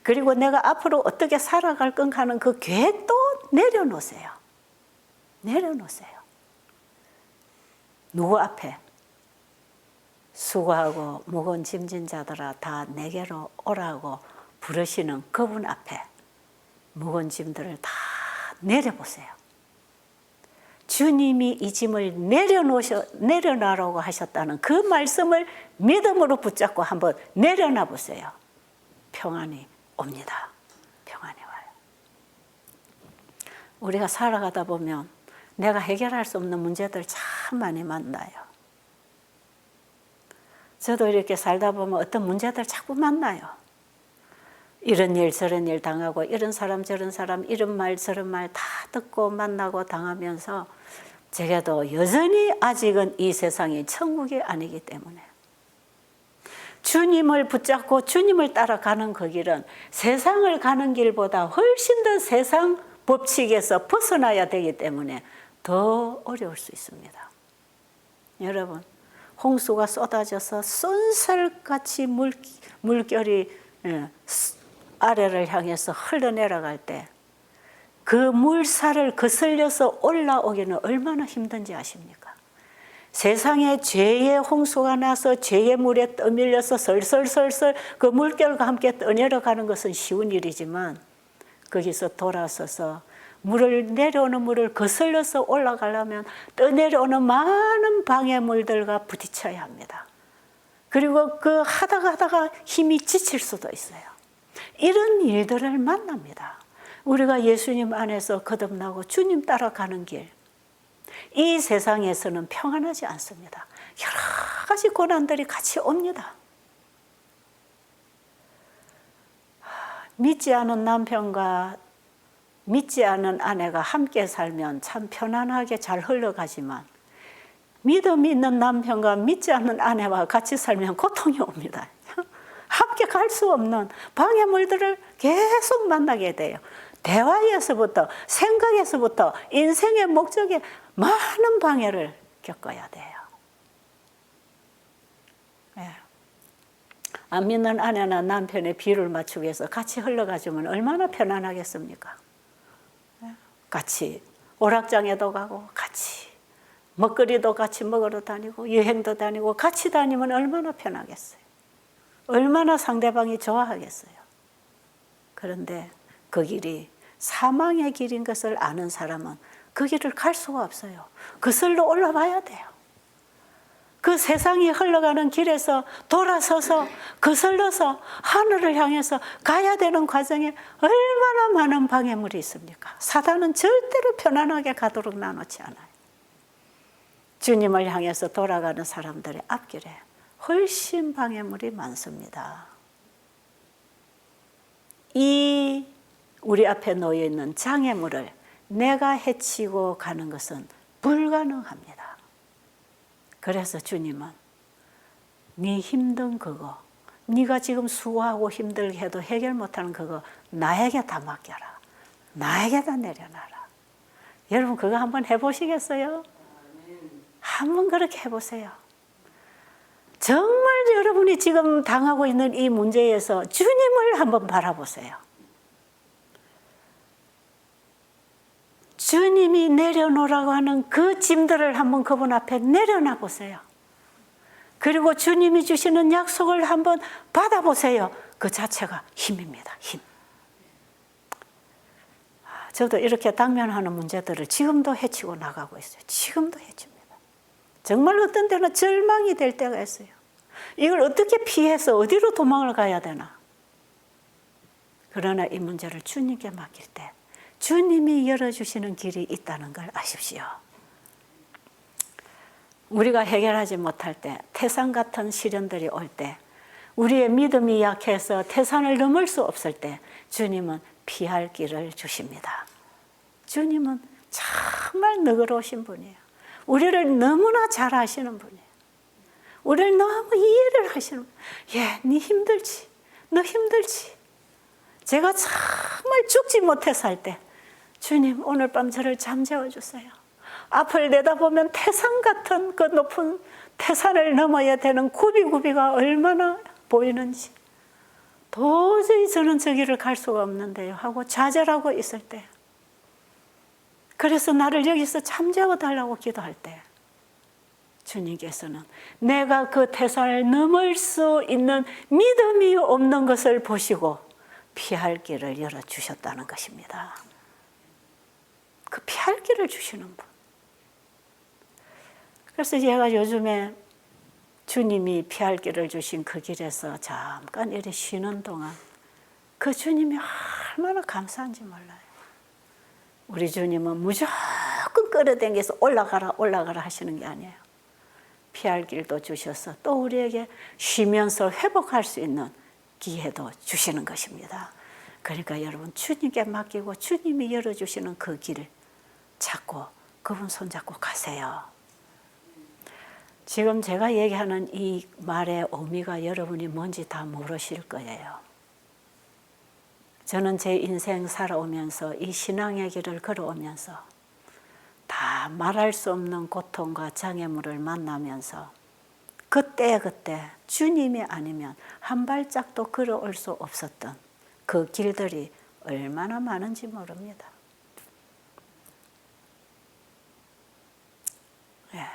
그리고 내가 앞으로 어떻게 살아갈 건가 하는 그 계획도 내려놓으세요. 내려놓으세요. 누구 앞에? 수고하고 무거운 짐진 자들아 다 내게로 오라고 부르시는 그분 앞에 무거운 짐들을 다 내려보세요. 주님이 이 짐을 내려놔라고 하셨다는 그 말씀을 믿음으로 붙잡고 한번 내려놔 보세요. 평안이 옵니다. 평안이 와요. 우리가 살아가다 보면 내가 해결할 수 없는 문제들 참 많이 만나요. 저도 이렇게 살다 보면 어떤 문제들 자꾸 만나요. 이런 일 저런 일 당하고 이런 사람 저런 사람 이런 말 저런 말 다 듣고 만나고 당하면서 제게도 여전히 아직은 이 세상이 천국이 아니기 때문에 주님을 붙잡고 주님을 따라가는 그 길은 세상을 가는 길보다 훨씬 더 세상 법칙에서 벗어나야 되기 때문에 더 어려울 수 있습니다. 여러분 홍수가 쏟아져서 쏜살같이 물결이 아래를 향해서 흘러내려갈 때 그 물살을 거슬려서 올라오기는 얼마나 힘든지 아십니까? 세상에 죄의 홍수가 나서 죄의 물에 떠밀려서 설설설설 그 물결과 함께 떠내려가는 것은 쉬운 일이지만 거기서 돌아서서 내려오는 물을 거슬러서 올라가려면 떠내려오는 많은 방해물들과 부딪혀야 합니다. 그리고 그 하다가 힘이 지칠 수도 있어요. 이런 일들을 만납니다. 우리가 예수님 안에서 거듭나고 주님 따라가는 길, 이 세상에서는 평안하지 않습니다. 여러 가지 고난들이 같이 옵니다. 믿지 않은 남편과 믿지 않은 아내가 함께 살면 참 편안하게 잘 흘러가지만 믿음 있는 남편과 믿지 않는 아내와 같이 살면 고통이 옵니다. 함께 갈 수 없는 방해물들을 계속 만나게 돼요. 대화에서부터 생각에서부터 인생의 목적에 많은 방해를 겪어야 돼요. 안 믿는 아내나 남편의 비를 맞추기 위해서 같이 흘러가주면 얼마나 편안하겠습니까? 같이 오락장에도 가고 같이 먹거리도 같이 먹으러 다니고 여행도 다니고 같이 다니면 얼마나 편하겠어요. 얼마나 상대방이 좋아하겠어요. 그런데 그 길이 사망의 길인 것을 아는 사람은 그 길을 갈 수가 없어요. 그슬로 올라가야 돼요. 그 세상이 흘러가는 길에서 돌아서서 거슬러서 하늘을 향해서 가야 되는 과정에 얼마나 많은 방해물이 있습니까? 사단은 절대로 편안하게 가도록 놔놓지 않아요. 주님을 향해서 돌아가는 사람들의 앞길에 훨씬 방해물이 많습니다. 이 우리 앞에 놓여 있는 장애물을 내가 해치고 가는 것은 불가능합니다. 그래서 주님은 네 힘든 그거, 네가 지금 수고하고 힘들게 해도 해결 못하는 그거 나에게 다 맡겨라. 나에게 다 내려놔라. 여러분 그거 한번 해보시겠어요? 한번 그렇게 해보세요. 정말 여러분이 지금 당하고 있는 이 문제에서 주님을 한번 바라보세요. 주님이 내려놓으라고 하는 그 짐들을 한번 그분 앞에 내려놔 보세요. 그리고 주님이 주시는 약속을 한번 받아보세요. 그 자체가 힘입니다. 힘. 저도 이렇게 당면하는 문제들을 지금도 헤치고 나가고 있어요. 지금도 헤칩니다. 정말 어떤 때는 절망이 될 때가 있어요. 이걸 어떻게 피해서 어디로 도망을 가야 되나. 그러나 이 문제를 주님께 맡길 때 주님이 열어주시는 길이 있다는 걸 아십시오. 우리가 해결하지 못할 때, 태산 같은 시련들이 올 때, 우리의 믿음이 약해서 태산을 넘을 수 없을 때 주님은 피할 길을 주십니다. 주님은 정말 너그러우신 분이에요. 우리를 너무나 잘 아시는 분이에요. 우리를 너무 이해를 하시는 분이에요. 예, 네 힘들지. 너 힘들지. 제가 정말 죽지 못해서 할 때 주님 오늘 밤 저를 잠재워 주세요. 앞을 내다보면 태산 같은 그 높은 태산을 넘어야 되는 굽이굽이가 얼마나 보이는지 도저히 저는 저 길을 갈 수가 없는데요 하고 좌절하고 있을 때, 그래서 나를 여기서 잠재워 달라고 기도할 때 주님께서는 내가 그 태산을 넘을 수 있는 믿음이 없는 것을 보시고 피할 길을 열어주셨다는 것입니다. 그 피할 길을 주시는 분. 그래서 제가 요즘에 주님이 피할 길을 주신 그 길에서 잠깐 이렇게 쉬는 동안 그 주님이 얼마나 감사한지 몰라요. 우리 주님은 무조건 끌어당겨서 올라가라 하시는 게 아니에요. 피할 길도 주셔서 또 우리에게 쉬면서 회복할 수 있는 기회도 주시는 것입니다. 그러니까 여러분 주님께 맡기고 주님이 열어주시는 그 길을 찾고 그분 손잡고 가세요. 지금 제가 얘기하는 이 말의 의미가 여러분이 뭔지 다 모르실 거예요. 저는 제 인생 살아오면서 이 신앙의 길을 걸어오면서 다 말할 수 없는 고통과 장애물을 만나면서 그때 주님이 아니면 한 발짝도 걸어올 수 없었던 그 길들이 얼마나 많은지 모릅니다. 예,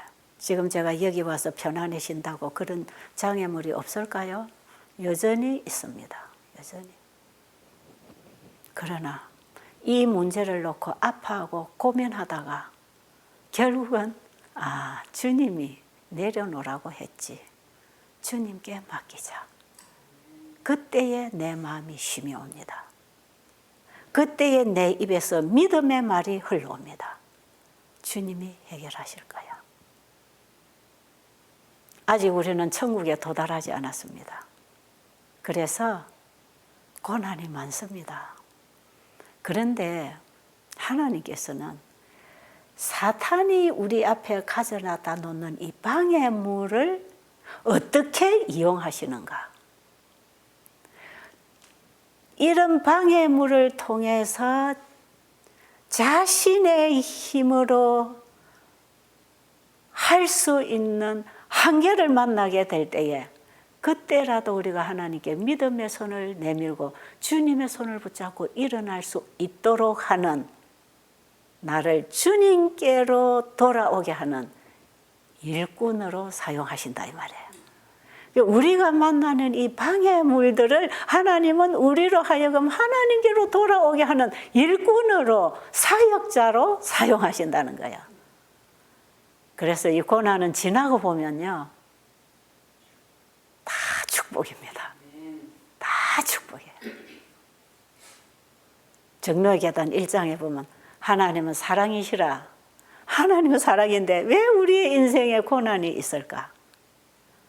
지금 제가 여기 와서 편안해진다고 그런 장애물이 없을까요? 여전히 있습니다. 여전히. 그러나 이 문제를 놓고 아파하고 고민하다가 결국은 주님이 내려놓으라고 했지. 주님께 맡기자. 그때에 내 마음이 쉼이 옵니다. 그때에 내 입에서 믿음의 말이 흘러옵니다. 주님이 해결하실 거야. 아직 우리는 천국에 도달하지 않았습니다. 그래서 고난이 많습니다. 그런데 하나님께서는 사탄이 우리 앞에 가져다 놓는 이 방해물을 어떻게 이용하시는가? 이런 방해물을 통해서 자신의 힘으로 할 수 있는 한계를 만나게 될 때에 그때라도 우리가 하나님께 믿음의 손을 내밀고 주님의 손을 붙잡고 일어날 수 있도록 하는 나를 주님께로 돌아오게 하는 일꾼으로 사용하신다 이 말이에요. 우리가 만나는 이 방해물들을 하나님은 우리로 하여금 하나님께로 돌아오게 하는 일꾼으로 사역자로 사용하신다는 거야. 그래서 이 고난은 지나고 보면요 다 축복입니다. 다 축복이에요. 정로의 계단 1장에 보면 하나님은 사랑이시라. 하나님은 사랑인데 왜 우리의 인생에 고난이 있을까?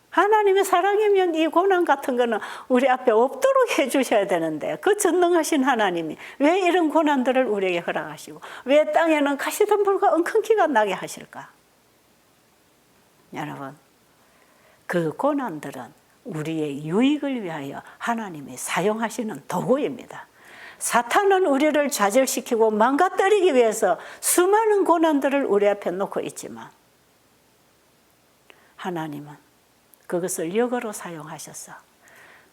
하나님의 사랑이면 이 고난 같은 거는 우리 앞에 없도록 해주셔야 되는데 그 전능하신 하나님이 왜 이런 고난들을 우리에게 허락하시고 왜 땅에는 가시덤불과 엉겅퀴가 나게 하실까? 여러분, 그 고난들은 우리의 유익을 위하여 하나님이 사용하시는 도구입니다. 사탄은 우리를 좌절시키고 망가뜨리기 위해서 수많은 고난들을 우리 앞에 놓고 있지만 하나님은 그것을 역으로 사용하셔서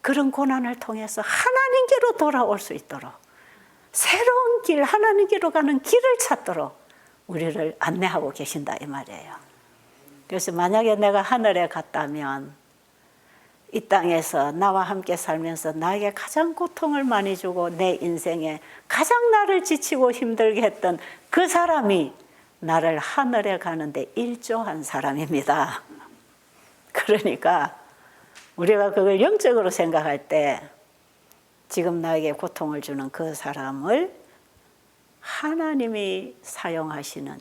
그런 고난을 통해서 하나님께로 돌아올 수 있도록 새로운 길, 하나님께로 가는 길을 찾도록 우리를 안내하고 계신다 이 말이에요. 그래서 만약에 내가 하늘에 갔다면 이 땅에서 나와 함께 살면서 나에게 가장 고통을 많이 주고 내 인생에 가장 나를 지치고 힘들게 했던 그 사람이 나를 하늘에 가는데 일조한 사람입니다. 그러니까 우리가 그걸 영적으로 생각할 때 지금 나에게 고통을 주는 그 사람을 하나님이 사용하시는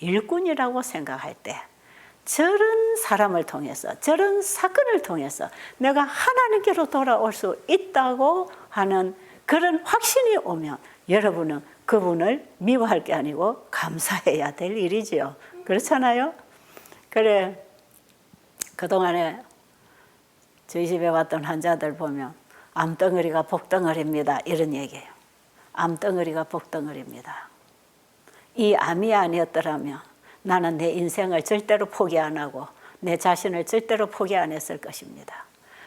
일꾼이라고 생각할 때 저런 사람을 통해서 저런 사건을 통해서 내가 하나님께로 돌아올 수 있다고 하는 그런 확신이 오면 여러분은 그분을 미워할 게 아니고 감사해야 될 일이지요. 그렇잖아요? 그래 그동안에 저희 집에 왔던 환자들 보면 암덩어리가 복덩어리입니다. 이런 얘기예요. 암덩어리가 복덩어리입니다. 이 암이 아니었더라면 나는 내 인생을 절대로 포기 안 하고 내 자신을 절대로 포기 안 했을 것입니다.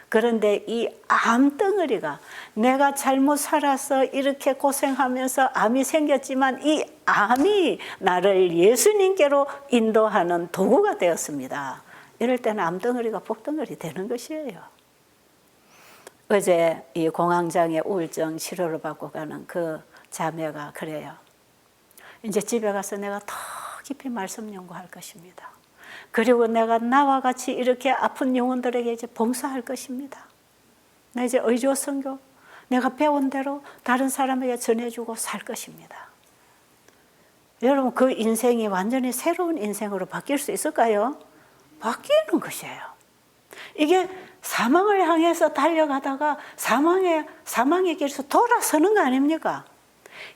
그런데 이 암덩어리가 내가 잘못 살아서 이렇게 고생하면서 암이 생겼지만 이 암이 나를 예수님께로 인도하는 도구가 되었습니다. 이럴 때는 암덩어리가 복덩어리 되는 것이에요. 어제 이 공황장애 우울증 치료를 받고 가는 그 자매가 그래요. 이제 집에 가서 내가 더 깊이 말씀 연구할 것입니다. 그리고 내가 나와 같이 이렇게 아픈 영혼들에게 이제 봉사할 것입니다. 나 이제 의조 선교, 내가 배운 대로 다른 사람에게 전해주고 살 것입니다. 여러분 그 인생이 완전히 새로운 인생으로 바뀔 수 있을까요? 바뀌는 것이에요. 이게 사망을 향해서 달려가다가 사망의 길에서 돌아서는 거 아닙니까?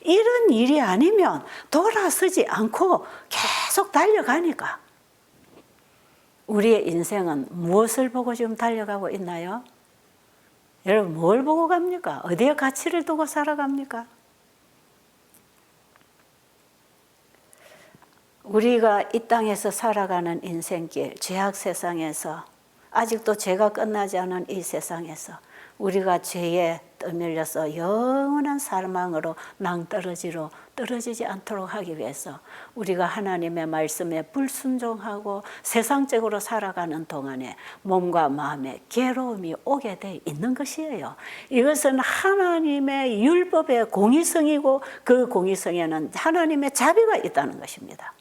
이런 일이 아니면 돌아서지 않고 계속 달려가니까. 우리의 인생은 무엇을 보고 지금 달려가고 있나요? 여러분 뭘 보고 갑니까? 어디에 가치를 두고 살아갑니까? 우리가 이 땅에서 살아가는 인생길, 죄악 세상에서 아직도 죄가 끝나지 않은 이 세상에서 우리가 죄에 떠밀려서 영원한 사망으로 낭떠러지로 떨어지지 않도록 하기 위해서 우리가 하나님의 말씀에 불순종하고 세상적으로 살아가는 동안에 몸과 마음에 괴로움이 오게 돼 있는 것이에요. 이것은 하나님의 율법의 공의성이고 그 공의성에는 하나님의 자비가 있다는 것입니다.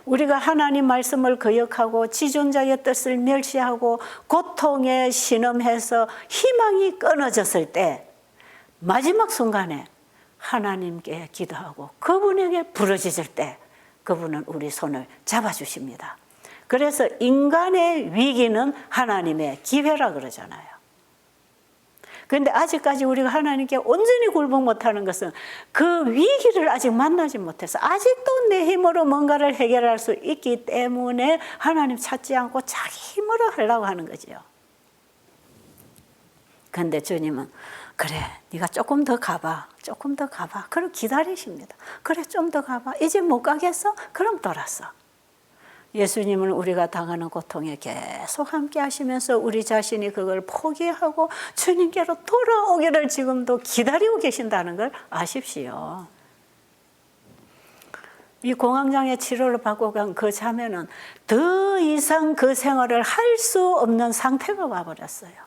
우리가 하나님 말씀을 거역하고 지존자의 뜻을 멸시하고 고통에 신음해서 희망이 끊어졌을 때 마지막 순간에 하나님께 기도하고 그분에게 부르짖을 때 그분은 우리 손을 잡아주십니다. 그래서 인간의 위기는 하나님의 기회라 그러잖아요. 그런데 아직까지 우리가 하나님께 온전히 굴복 못하는 것은 그 위기를 아직 만나지 못해서 아직도 내 힘으로 뭔가를 해결할 수 있기 때문에 하나님 찾지 않고 자기 힘으로 하려고 하는 거지요. 그런데 주님은 그래 네가 조금 더 가봐. 조금 더 가봐. 그럼 기다리십니다. 그래 좀 더 가봐. 이제 못 가겠어? 그럼 돌아서. 예수님은 우리가 당하는 고통에 계속 함께 하시면서 우리 자신이 그걸 포기하고 주님께로 돌아오기를 지금도 기다리고 계신다는 걸 아십시오. 이 공황장애 치료를 받고 간 그 자매는 더 이상 그 생활을 할 수 없는 상태가 와버렸어요.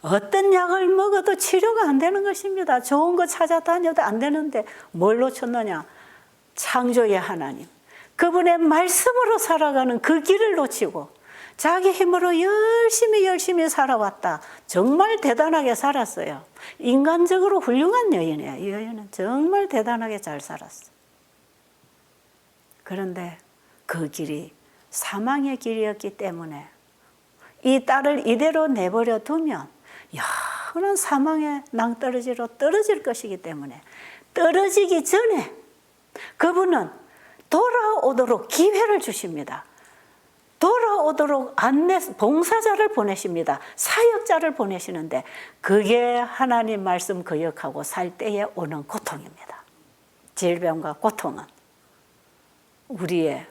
어떤 약을 먹어도 치료가 안 되는 것입니다. 좋은 거 찾아다녀도 안 되는데 뭘 놓쳤느냐? 창조의 하나님. 그분의 말씀으로 살아가는 그 길을 놓치고 자기 힘으로 열심히 살아왔다. 정말 대단하게 살았어요. 인간적으로 훌륭한 여인이에요. 이 여인은 정말 대단하게 잘 살았어요. 그런데 그 길이 사망의 길이었기 때문에 이 딸을 이대로 내버려 두면 영원한 사망의 낭떠러지로 떨어질 것이기 때문에 떨어지기 전에 그분은 돌아오도록 기회를 주십니다. 돌아오도록 안내 봉사자를 보내십니다. 사역자를 보내시는데 그게 하나님 말씀 거역하고 살 때에 오는 고통입니다. 질병과 고통은 우리의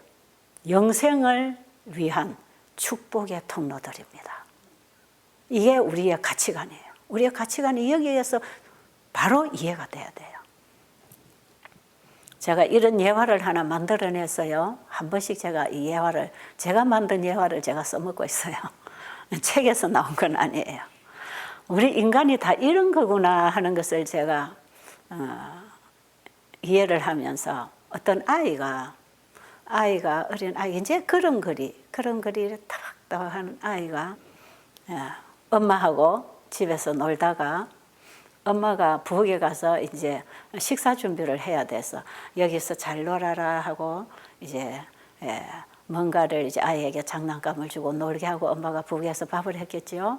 영생을 위한 축복의 통로들입니다. 이게 우리의 가치관이에요. 우리의 가치관이 여기에서 바로 이해가 돼야 돼요. 제가 이런 예화를 하나 만들어냈어요. 한 번씩 제가 이 예화를, 제가 만든 예화를 제가 써먹고 있어요. 책에서 나온 건 아니에요. 우리 인간이 다 이런 거구나 하는 것을 제가 이해를 하면서 어떤 아이가 어린 아이, 이제 그런 거리를 타박타박 하는 아이가 엄마하고 집에서 놀다가 엄마가 부엌에 가서 이제 식사 준비를 해야 돼서 여기서 잘 놀아라 하고 이제 뭔가를 이제 아이에게 장난감을 주고 놀게 하고 엄마가 부엌에서 밥을 했겠지요.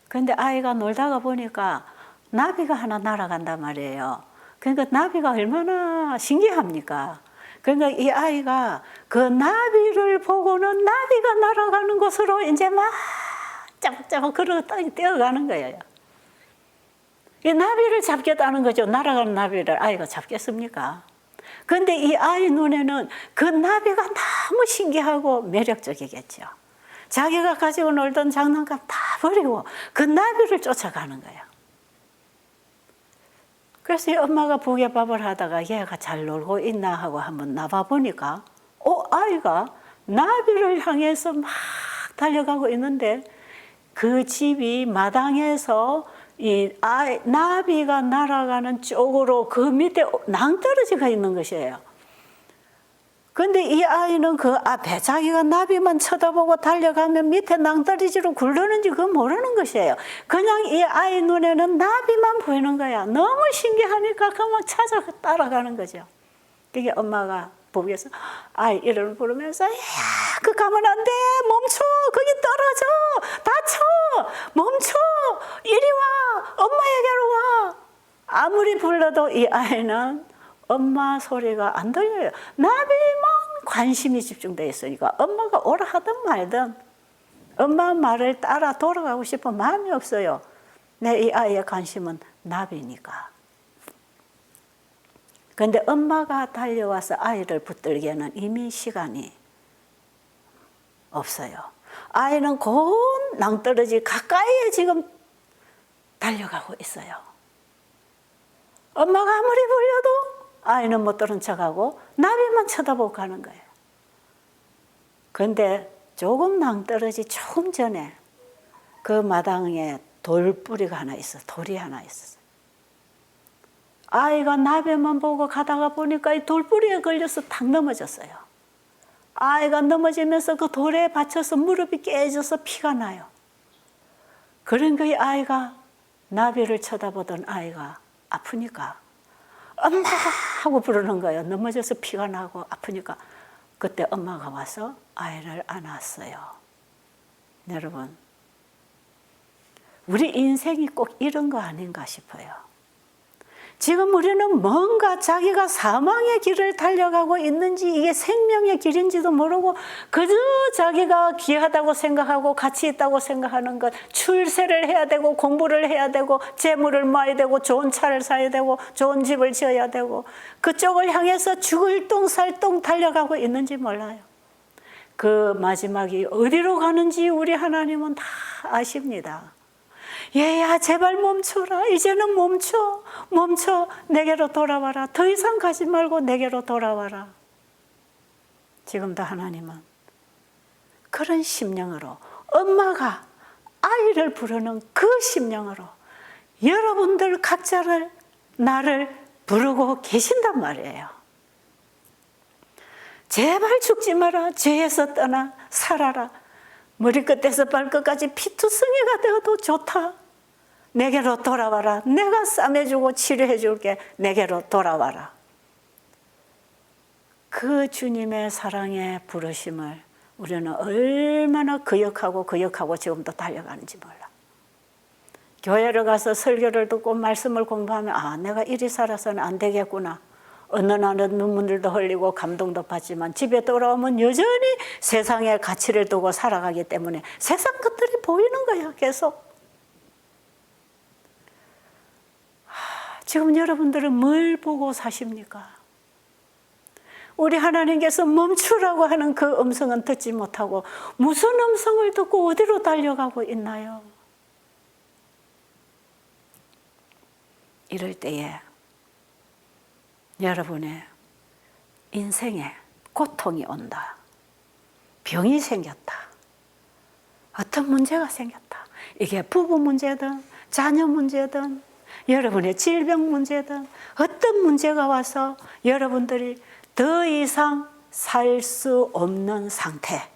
그런데 아이가 놀다가 보니까 나비가 하나 날아간단 말이에요. 그러니까 나비가 얼마나 신기합니까? 그러니까 이 아이가 그 나비를 보고는 나비가 날아가는 곳으로 이제 막 짜박짜박 걸어 뛰어가는 거예요. 이 나비를 잡겠다는 거죠. 날아가는 나비를 아이가 잡겠습니까? 그런데 이 아이 눈에는 그 나비가 너무 신기하고 매력적이겠죠. 자기가 가지고 놀던 장난감 다 버리고 그 나비를 쫓아가는 거예요. 그래서 이 엄마가 부엌에 밥을 하다가 얘가 잘 놀고 있나 하고 한번 나와 보니까 아이가 나비를 향해서 막 달려가고 있는데 그 집이 마당에서 이 나비가 날아가는 쪽으로 그 밑에 낭떠러지가 있는 것이에요. 그런데 이 아이는 그 앞에 자기가 나비만 쳐다보고 달려가면 밑에 낭떠러지로 굴르는지 그거 모르는 것이에요. 그냥 이 아이 눈에는 나비만 보이는 거야. 너무 신기하니까 그만 찾아 따라가는 거죠. 그게 엄마가 부엌에서 아이 이름을 부르면서 야, 그 가면 안 돼. 멈춰. 거기 떨어져. 다쳐. 멈춰. 이리 와. 엄마에게로 와. 아무리 불러도 이 아이는 엄마 소리가 안 들려요. 나비만 관심이 집중되어 있으니까 엄마가 오라 하든 말든 엄마 말을 따라 돌아가고 싶은 마음이 없어요. 이 아이의 관심은 나비니까. 그런데 엄마가 달려와서 아이를 붙들기에는 이미 시간이 없어요. 아이는 곧 낭떠러지 가까이에 지금 달려가고 있어요. 엄마가 아무리 불려도 아이는 못 들은 척하고 나비만 쳐다보고 가는 거예요. 그런데 조금 낭떠러지 조금 전에 그 마당에 돌뿌리가 하나 있어요. 돌이 하나 있었어요. 아이가 나비만 보고 가다가 보니까 이 돌뿌리에 걸려서 탁 넘어졌어요. 아이가 넘어지면서 그 돌에 받쳐서 무릎이 깨져서 피가 나요. 그러니까 이 아이가, 나비를 쳐다보던 아이가 아프니까 엄마 하고 부르는 거예요. 넘어져서 피가 나고 아프니까. 그때 엄마가 와서 아이를 안았어요. 여러분, 우리 인생이 꼭 이런 거 아닌가 싶어요. 지금 우리는 뭔가 자기가 사망의 길을 달려가고 있는지 이게 생명의 길인지도 모르고 그저 자기가 귀하다고 생각하고 가치 있다고 생각하는 것, 출세를 해야 되고 공부를 해야 되고 재물을 모아야 되고 좋은 차를 사야 되고 좋은 집을 지어야 되고 그쪽을 향해서 죽을 똥살똥 달려가고 있는지 몰라요. 그 마지막이 어디로 가는지 우리 하나님은 다 아십니다. 얘야 제발 멈춰라. 이제는 멈춰. 내게로 돌아와라. 더 이상 가지 말고 내게로 돌아와라. 지금도 하나님은 그런 심령으로, 엄마가 아이를 부르는 그 심령으로 여러분들 각자를, 나를 부르고 계신단 말이에요. 제발 죽지 마라. 죄에서 떠나 살아라. 머리끝에서 발끝까지 피투성이가 되어도 좋다. 내게로 돌아와라. 내가 싸매주고 치료해 줄게. 내게로 돌아와라. 그 주님의 사랑의 부르심을 우리는 얼마나 거역하고 지금도 달려가는지 몰라. 교회를 가서 설교를 듣고 말씀을 공부하면 아, 내가 이리 살아서는 안 되겠구나. 어느 날은 눈물도 흘리고 감동도 받지만 집에 돌아오면 여전히 세상의 가치를 두고 살아가기 때문에 세상 것들이 보이는 거야, 계속. 지금 여러분들은 뭘 보고 사십니까? 우리 하나님께서 멈추라고 하는 그 음성은 듣지 못하고 무슨 음성을 듣고 어디로 달려가고 있나요? 이럴 때에 여러분의 인생에 고통이 온다. 병이 생겼다. 어떤 문제가 생겼다. 이게 부부 문제든 자녀 문제든 여러분의 질병 문제든 어떤 문제가 와서 여러분들이 더 이상 살 수 없는 상태.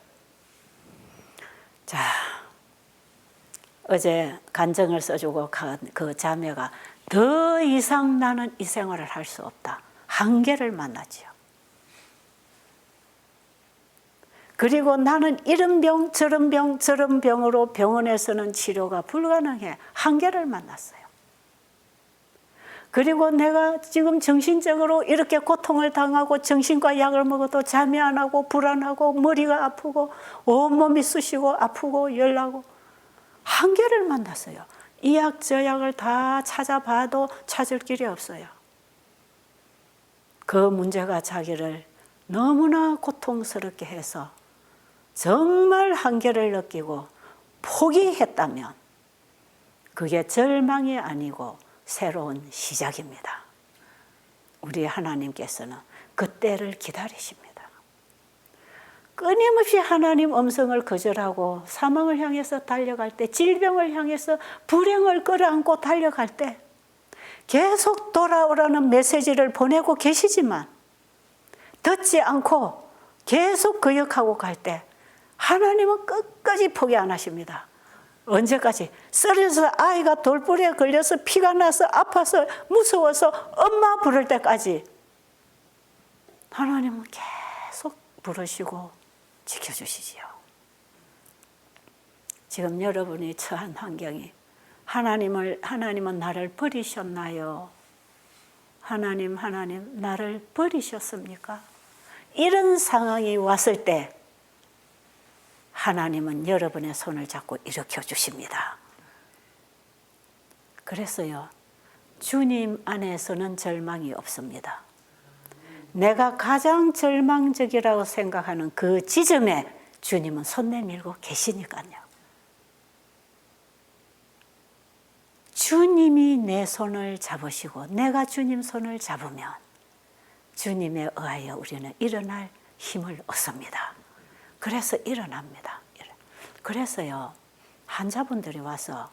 자, 어제 간증을 써주고 그 자매가 더 이상 나는 이 생활을 할 수 없다. 한계를 만나지요. 그리고 나는 이런 병, 저런 병으로 병원에서는 치료가 불가능해. 한계를 만났어요. 그리고 내가 지금 정신적으로 이렇게 고통을 당하고 정신과 약을 먹어도 잠이 안 오고 불안하고 머리가 아프고 온몸이 쑤시고 아프고 열나고 한계를 만났어요. 이 약 저 약을 다 찾아봐도 찾을 길이 없어요. 그 문제가 자기를 너무나 고통스럽게 해서 정말 한계를 느끼고 포기했다면 그게 절망이 아니고 새로운 시작입니다. 우리 하나님께서는 그때를 기다리십니다. 끊임없이 하나님 음성을 거절하고 사망을 향해서 달려갈 때, 질병을 향해서 불행을 끌어안고 달려갈 때 계속 돌아오라는 메시지를 보내고 계시지만 듣지 않고 계속 거역하고 갈 때 하나님은 끝까지 포기 안 하십니다. 언제까지? 쓰러져서 아이가 돌뿌리에 걸려서 피가 나서 아파서 무서워서 엄마 부를 때까지 하나님은 계속 부르시고 지켜주시지요. 지금 여러분이 처한 환경이 하나님은 나를 버리셨나요? 하나님 나를 버리셨습니까? 이런 상황이 왔을 때 하나님은 여러분의 손을 잡고 일으켜 주십니다. 그래서요, 주님 안에서는 절망이 없습니다. 내가 가장 절망적이라고 생각하는 그 지점에 주님은 손 내밀고 계시니까요. 주님이 내 손을 잡으시고 내가 주님 손을 잡으면 주님에 의하여 우리는 일어날 힘을 얻습니다. 그래서 일어납니다. 그래서요, 환자분들이 와서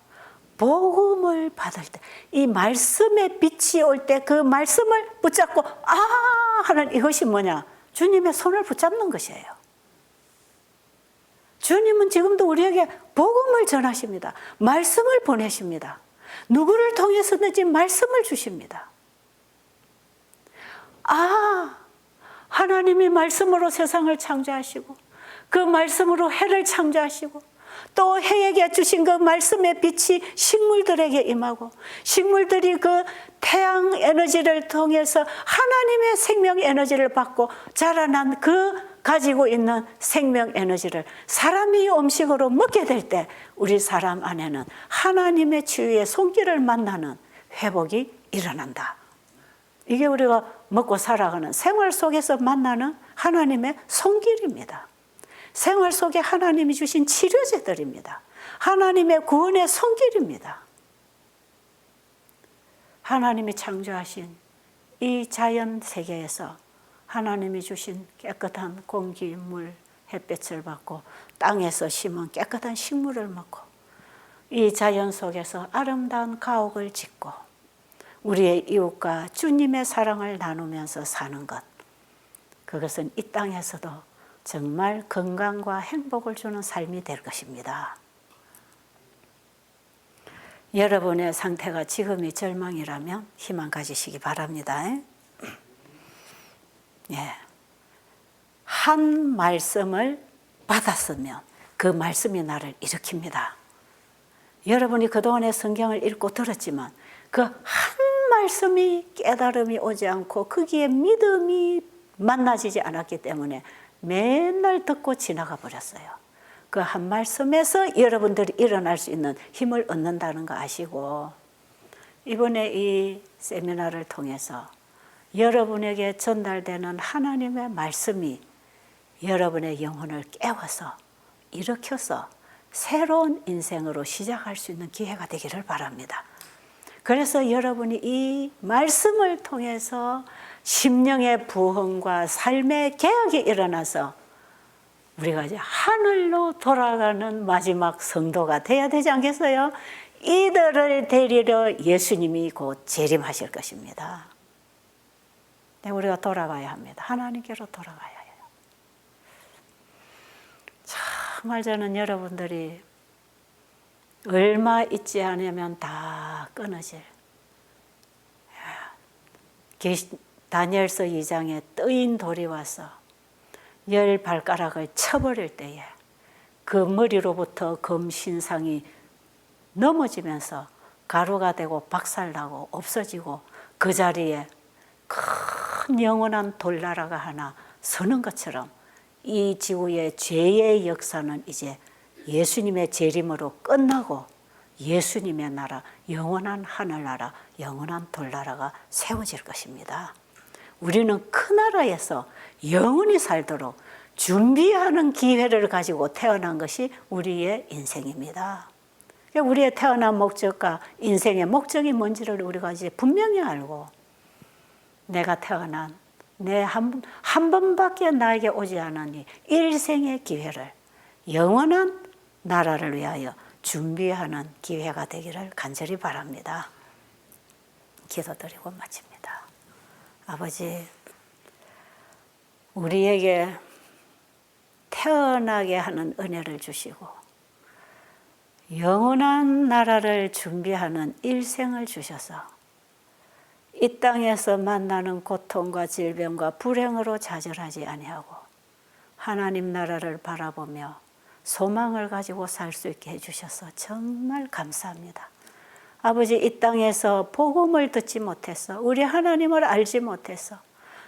복음을 받을 때, 이 말씀의 빛이 올 때 그 말씀을 붙잡고 아 하는 이것이 뭐냐? 주님의 손을 붙잡는 것이에요. 주님은 지금도 우리에게 복음을 전하십니다. 말씀을 보내십니다. 누구를 통해서든지 말씀을 주십니다. 아, 하나님이 말씀으로 세상을 창조하시고 그 말씀으로 해를 창조하시고 또 해에게 주신 그 말씀의 빛이 식물들에게 임하고 식물들이 그 태양 에너지를 통해서 하나님의 생명 에너지를 받고 자라난 그 가지고 있는 생명 에너지를 사람이 음식으로 먹게 될 때 우리 사람 안에는 하나님의 치유의 손길을 만나는 회복이 일어난다. 이게 우리가 먹고 살아가는 생활 속에서 만나는 하나님의 손길입니다. 생활 속에 하나님이 주신 치료제들입니다. 하나님의 구원의 손길입니다. 하나님이 창조하신 이 자연 세계에서 하나님이 주신 깨끗한 공기, 물, 햇볕을 받고 땅에서 심은 깨끗한 식물을 먹고 이 자연 속에서 아름다운 가옥을 짓고 우리의 이웃과 주님의 사랑을 나누면서 사는 것, 그것은 이 땅에서도 정말 건강과 행복을 주는 삶이 될 것입니다. 여러분의 상태가 지금이 절망이라면 희망 가지시기 바랍니다. 예. 한 말씀을 받았으면 그 말씀이 나를 일으킵니다. 여러분이 그동안에 성경을 읽고 들었지만 그 한 말씀이 깨달음이 오지 않고 거기에 믿음이 만나지지 않았기 때문에 맨날 듣고 지나가 버렸어요. 그 한 말씀에서 여러분들이 일어날 수 있는 힘을 얻는다는 거 아시고 이번에 이 세미나를 통해서 여러분에게 전달되는 하나님의 말씀이 여러분의 영혼을 깨워서 일으켜서 새로운 인생으로 시작할 수 있는 기회가 되기를 바랍니다. 그래서 여러분이 이 말씀을 통해서 심령의 부흥과 삶의 개혁이 일어나서 우리가 이제 하늘로 돌아가는 마지막 성도가 돼야 되지 않겠어요? 이들을 데리러 예수님이 곧 재림하실 것입니다. 우리가 돌아가야 합니다. 하나님께로 돌아가야 해요. 정말 저는 여러분들이 얼마 있지 않으면 다 끊어질 다니엘서 2장에 뜨인 돌이 와서 10발가락을 쳐버릴 때에 그 머리로부터 금신상이 넘어지면서 가루가 되고 박살나고 없어지고 그 자리에 큰 영원한 돌나라가 하나 서는 것처럼 이 지구의 죄의 역사는 이제 예수님의 재림으로 끝나고 예수님의 나라, 영원한 하늘나라, 영원한 돌나라가 세워질 것입니다. 우리는 그 나라에서 영원히 살도록 준비하는 기회를 가지고 태어난 것이 우리의 인생입니다. 우리의 태어난 목적과 인생의 목적이 뭔지를 우리가 이제 분명히 알고 내가 태어난 내 한 번밖에 나에게 오지 않으니 일생의 기회를 영원한 나라를 위하여 준비하는 기회가 되기를 간절히 바랍니다. 기도드리고 마칩니다. 아버지, 우리에게 태어나게 하는 은혜를 주시고 영원한 나라를 준비하는 일생을 주셔서 이 땅에서 만나는 고통과 질병과 불행으로 좌절하지 아니하고 하나님 나라를 바라보며 소망을 가지고 살 수 있게 해주셔서 정말 감사합니다. 아버지, 이 땅에서 복음을 듣지 못해서 우리 하나님을 알지 못해서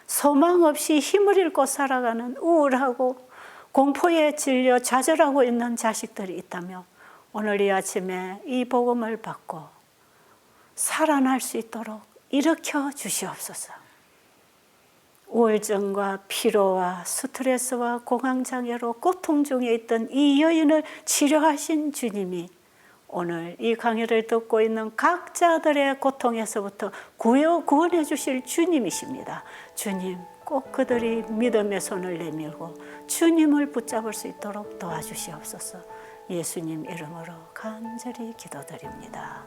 소망 없이 힘을 잃고 살아가는 우울하고 공포에 질려 좌절하고 있는 자식들이 있다며 오늘 이 아침에 이 복음을 받고 살아날 수 있도록 일으켜 주시옵소서. 우울증과 피로와 스트레스와 공황장애로 고통 중에 있던 이 여인을 치료하신 주님이 오늘 이 강의를 듣고 있는 각자들의 고통에서부터 구원해 주실 주님이십니다. 주님, 꼭 그들이 믿음의 손을 내밀고 주님을 붙잡을 수 있도록 도와주시옵소서. 예수님 이름으로 간절히 기도드립니다.